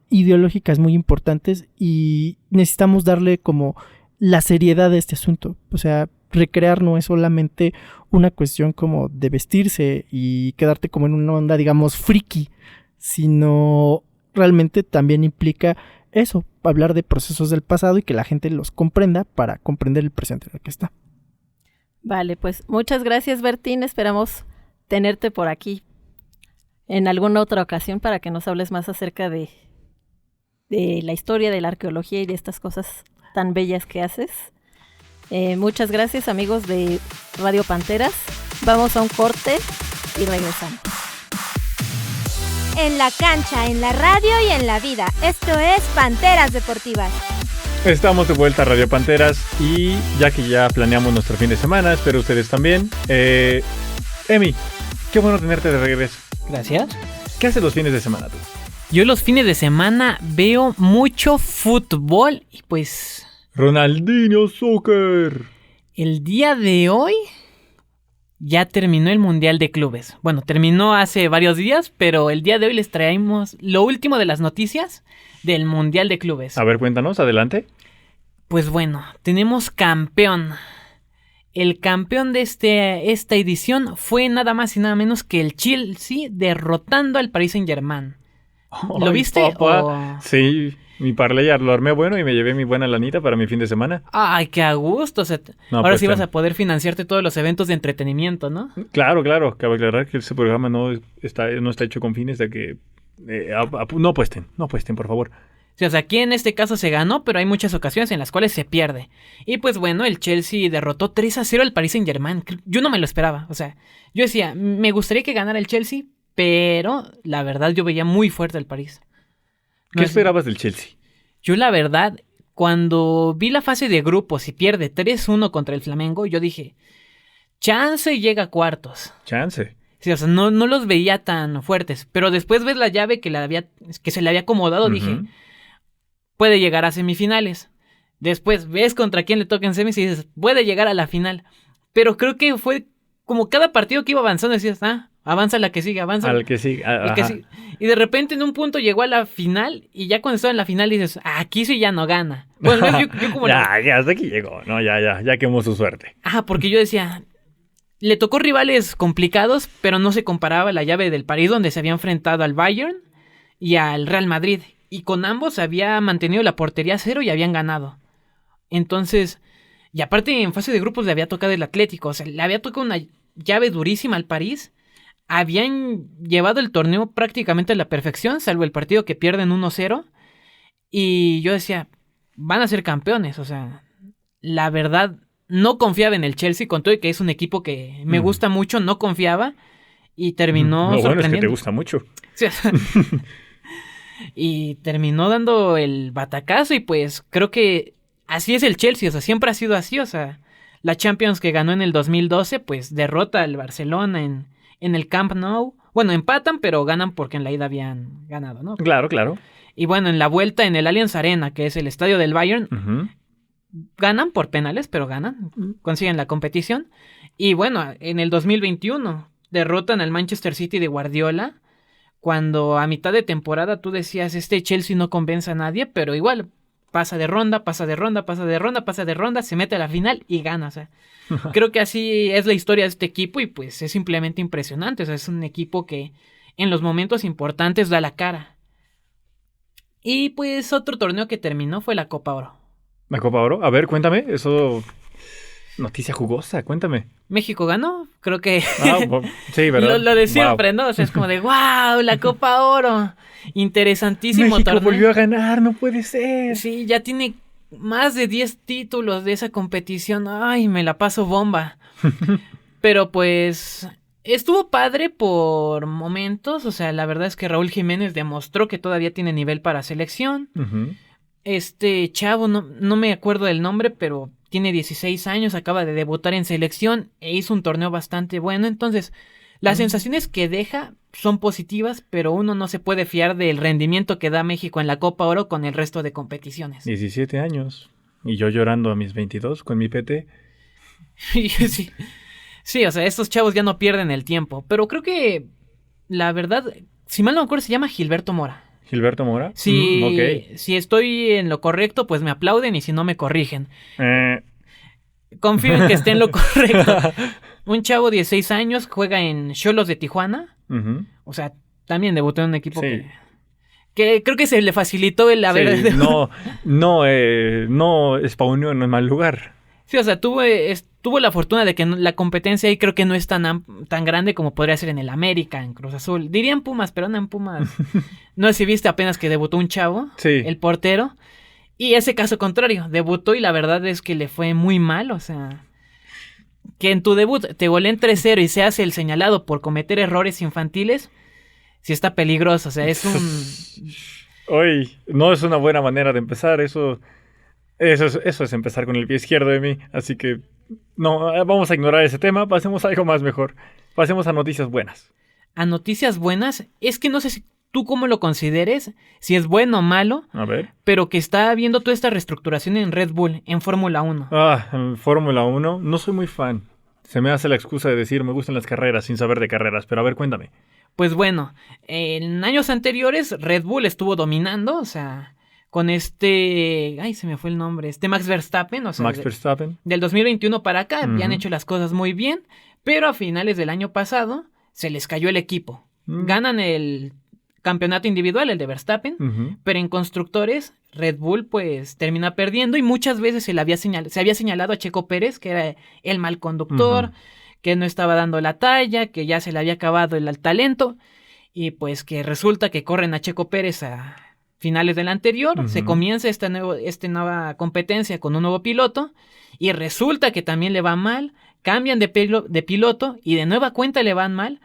ideológicas muy importantes y necesitamos darle como la seriedad de este asunto. O sea, recrear no es solamente una cuestión como de vestirse y quedarte como en una onda, digamos, friki, sino realmente también implica eso, hablar de procesos del pasado y que la gente los comprenda para comprender el presente en el que está. Vale, pues muchas gracias, Bertín. Esperamos tenerte por aquí en alguna otra ocasión para que nos hables más acerca de la historia, de la arqueología y de estas cosas tan bellas que haces. Muchas gracias, amigos de Radio Panteras. Vamos a un corte y regresamos. En la cancha, en la radio y en la vida. Esto es Panteras Deportivas. Estamos de vuelta a Radio Panteras y ya que ya planeamos nuestro fin de semana, espero ustedes también. Emi, qué bueno tenerte de regreso. Gracias. ¿Qué haces los fines de semana tú? Yo los fines de semana veo mucho fútbol y pues... Ronaldinho Soccer. El día de hoy ya terminó el Mundial de Clubes. Bueno, terminó hace varios días, pero el día de hoy les traemos lo último de las noticias del Mundial de Clubes. A ver, cuéntanos, adelante. Pues bueno, tenemos campeón. el campeón de esta edición fue nada más y nada menos que el Chelsea derrotando al Paris Saint-Germain. ¿Lo viste? Papá. Sí, mi parlay lo armé bueno y me llevé mi buena lanita para mi fin de semana. Ay, qué a gusto. O sea, No, ahora pues, sí vas a poder financiarte todos los eventos de entretenimiento, ¿no? Claro. Cabe aclarar que ese programa no está hecho con fines de que... no apuesten, por favor. Sí, o sea, aquí en este caso se ganó, pero hay muchas ocasiones en las cuales se pierde. Y pues bueno, el Chelsea derrotó 3-0 al Paris Saint-Germain. Yo no me lo esperaba. O sea, yo decía, me gustaría que ganara el Chelsea, pero la verdad yo veía muy fuerte al París. ¿Qué esperabas del Chelsea? Yo la verdad, cuando vi la fase de grupos y pierde 3-1 contra el Flamengo, yo dije, chance llega a cuartos. Chance. Sí, o sea, no los veía tan fuertes. Pero después ves la llave que se le había acomodado, dije, puede llegar a semifinales. Después ves contra quién le toca en semis y dices, puede llegar a la final. Pero creo que fue como cada partido que iba avanzando, decías, avanza la que sigue, avanza. Al que sigue. El que sigue. Y de repente en un punto llegó a la final y ya cuando estaba en la final dices, aquí sí ya no gana. Bueno, yo como ya hasta aquí llegó. No, ya quemó su suerte. Porque yo decía, le tocó rivales complicados, pero no se comparaba la llave del París donde se había enfrentado al Bayern y al Real Madrid. Y con ambos había mantenido la portería a 0 y habían ganado. Entonces, y aparte en fase de grupos le había tocado el Atlético. O sea, le había tocado una llave durísima al París. Habían llevado el torneo prácticamente a la perfección, salvo el partido que pierden 1-0. Y yo decía, van a ser campeones. O sea, la verdad, no confiaba en el Chelsea, con todo y que es un equipo que me gusta mucho, no confiaba. Y terminó Lo bueno sorprendiendo. es que te gusta mucho. Sí, y terminó dando el batacazo y pues creo que así es el Chelsea, o sea, siempre ha sido así, o sea, la Champions que ganó en el 2012, pues derrota al Barcelona en el Camp Nou. Bueno, empatan, pero ganan porque en la ida habían ganado, ¿no? Claro. Y bueno, en la vuelta en el Allianz Arena, que es el estadio del Bayern, ganan por penales, pero ganan, consiguen la competición. Y bueno, en el 2021 derrotan al Manchester City de Guardiola, cuando a mitad de temporada tú decías, este Chelsea no convence a nadie, pero igual pasa de ronda, se mete a la final y gana. O sea, creo que así es la historia de este equipo y pues es simplemente impresionante. O sea, es un equipo que en los momentos importantes da la cara. Y pues otro torneo que terminó fue la Copa Oro. ¿La Copa Oro? A ver, cuéntame, eso... Noticia jugosa, cuéntame. México ganó, creo que... sí, ¿verdad? Lo de siempre, ¿no? O sea, es como de, wow, la Copa Oro. Interesantísimo México torneo. volvió a ganar, no puede ser. Sí, ya tiene más de 10 títulos de esa competición. Ay, me la paso bomba. Pero pues estuvo padre por momentos. O sea, la verdad es que Raúl Jiménez demostró que todavía tiene nivel para selección. Este chavo, no me acuerdo del nombre, pero tiene 16 años, acaba de debutar en selección e hizo un torneo bastante bueno. Entonces, las sensaciones que deja son positivas, pero uno no se puede fiar del rendimiento que da México en la Copa Oro con el resto de competiciones. 17 años. Y yo llorando a mis 22 con mi PT. Sí, o sea, estos chavos ya no pierden el tiempo. Pero creo que, la verdad, si mal no me acuerdo, se llama Gilberto Mora. ¿Gilberto Mora? Si estoy en lo correcto, pues me aplauden y si no me corrigen. Confío en que esté en lo correcto. Un chavo de 16 años juega en Xolos de Tijuana. O sea, también debutó en un equipo que creo que se le facilitó el haber... Sí, no spawneó en un mal lugar. Sí, o sea, tuvo la fortuna de que la competencia ahí creo que no es tan grande como podría ser en el América, en Cruz Azul. Dirían Pumas, pero no en Pumas. No sé si viste apenas que debutó un chavo, el portero. Y ese caso contrario, debutó y la verdad es que le fue muy mal, o sea... Que en tu debut te goleen 3-0 y seas el señalado por cometer errores infantiles, sí está peligroso, o sea, es un... Hoy no es una buena manera de empezar, eso es empezar con el pie izquierdo de mí, así que no, vamos a ignorar ese tema, pasemos a algo más mejor, pasemos a noticias buenas. A noticias buenas, es que no sé si tú cómo lo consideres, si es bueno o malo, a ver, pero que está habiendo toda esta reestructuración en Red Bull, en Fórmula 1. En Fórmula 1 no soy muy fan, se me hace la excusa de decir me gustan las carreras sin saber de carreras, pero a ver, cuéntame. Pues bueno, en años anteriores Red Bull estuvo dominando, o sea... se me fue el nombre, Max Verstappen, o sea, Max Verstappen. Del 2021 para acá, Uh-huh. ya han hecho las cosas muy bien, pero a finales del año pasado se les cayó el equipo. Ganan el campeonato individual, el de Verstappen, Uh-huh. pero en constructores Red Bull pues termina perdiendo y muchas veces se había señalado a Checo Pérez que era el mal conductor, que no estaba dando la talla, que ya se le había acabado el talento, y pues que resulta que corren a Checo Pérez a finales del anterior, se comienza esta nueva competencia con un nuevo piloto, y resulta que también le va mal, cambian de piloto, y de nueva cuenta le van mal.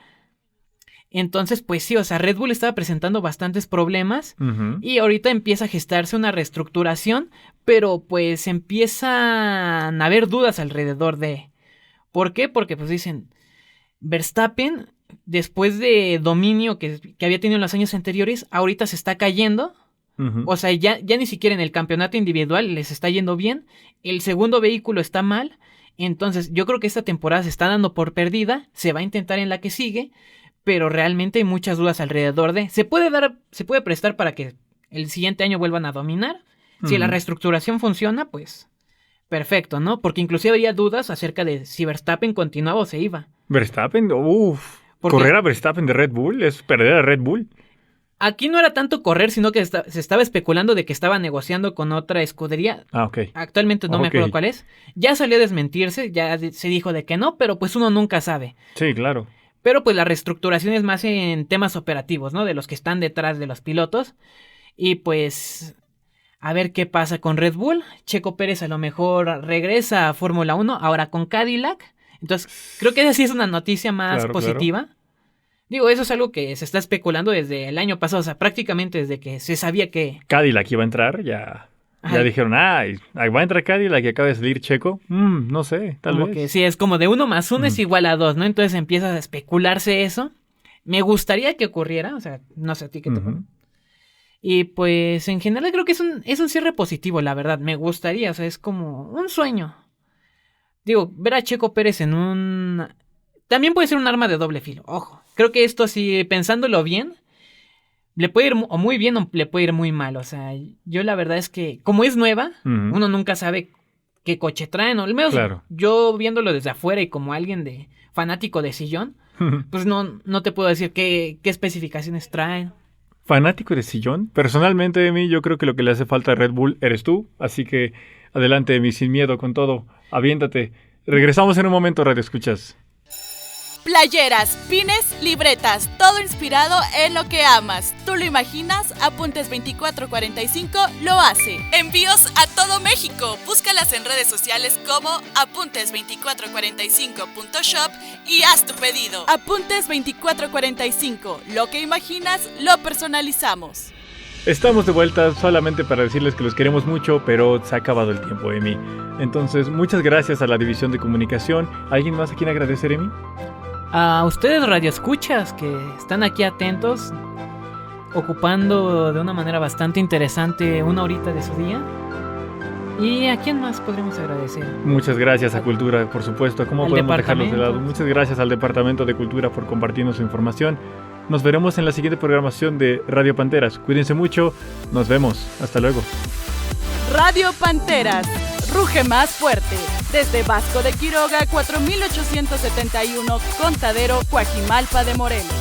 Entonces, pues sí, o sea, Red Bull estaba presentando bastantes problemas, y ahorita empieza a gestarse una reestructuración, pero pues empiezan a haber dudas alrededor de... ¿Por qué? Porque pues dicen, Verstappen, después de dominio que había tenido en los años anteriores, ahorita se está cayendo. O sea, ya ni siquiera en el campeonato individual les está yendo bien. El segundo vehículo está mal. Entonces, yo creo que esta temporada se está dando por perdida. Se va a intentar en la que sigue. Pero realmente hay muchas dudas alrededor de... Se puede prestar para que el siguiente año vuelvan a dominar. Si la reestructuración funciona, pues perfecto, ¿no? Porque inclusive había dudas acerca de si Verstappen continuaba o se iba. Verstappen, correr a Verstappen de Red Bull es perder a Red Bull. Aquí no era tanto correr, sino que se estaba especulando de que estaba negociando con otra escudería. Ok. Actualmente no me acuerdo cuál es. Ya salió a desmentirse, ya se dijo de que no, pero pues uno nunca sabe. Sí, claro. Pero pues la reestructuración es más en temas operativos, ¿no? De los que están detrás de los pilotos. Y pues a ver qué pasa con Red Bull. Checo Pérez a lo mejor regresa a Fórmula 1, ahora con Cadillac. Entonces creo que esa sí es una noticia más positiva. Claro. Digo, eso es algo que se está especulando desde el año pasado, o sea, prácticamente desde que se sabía que... Cadillac iba a entrar, ya dijeron, va a entrar Cadillac y acaba de salir Checo. No sé, tal vez. Que sí, es como de 1 más 1 es igual a 2, ¿no? Entonces empieza a especularse eso. Me gustaría que ocurriera, o sea, no sé a ti qué te parece. Y pues en general creo que es un cierre positivo, la verdad. Me gustaría, o sea, es como un sueño. Digo, ver a Checo Pérez en un... También puede ser un arma de doble filo, ojo. Creo que esto, si pensándolo bien, le puede ir o muy bien o le puede ir muy mal. O sea, yo la verdad es que, como es nueva, uno nunca sabe qué coche traen. O al menos yo viéndolo desde afuera y como alguien fanático de sillón, pues no te puedo decir qué especificaciones traen. ¿Fanático de sillón? Personalmente, Emi, yo creo que lo que le hace falta a Red Bull eres tú. Así que adelante, Emi, sin miedo, con todo. Aviéntate. Regresamos en un momento, Radio Escuchas. Playeras, pines, libretas, todo inspirado en lo que amas. ¿Tú lo imaginas? Apuntes 2445 lo hace. Envíos a todo México. Búscalas en redes sociales como apuntes2445.shop y haz tu pedido. Apuntes 2445. Lo que imaginas, lo personalizamos. Estamos de vuelta solamente para decirles que los queremos mucho, pero se ha acabado el tiempo, Emi. Entonces, muchas gracias a la División de Comunicación. ¿Alguien más a quien agradecer, Emi? A ustedes radioescuchas que están aquí atentos, ocupando de una manera bastante interesante una horita de su día. ¿Y a quién más podremos agradecer? Muchas gracias a Cultura, por supuesto. ¿Cómo podemos dejarlos de lado? Muchas gracias al Departamento de Cultura por compartirnos su información. Nos veremos en la siguiente programación de Radio Panteras. Cuídense mucho. Nos vemos. Hasta luego. Radio Panteras. Ruge más fuerte. Desde Vasco de Quiroga, 4871, Contadero, Coajimalpa de Morelos.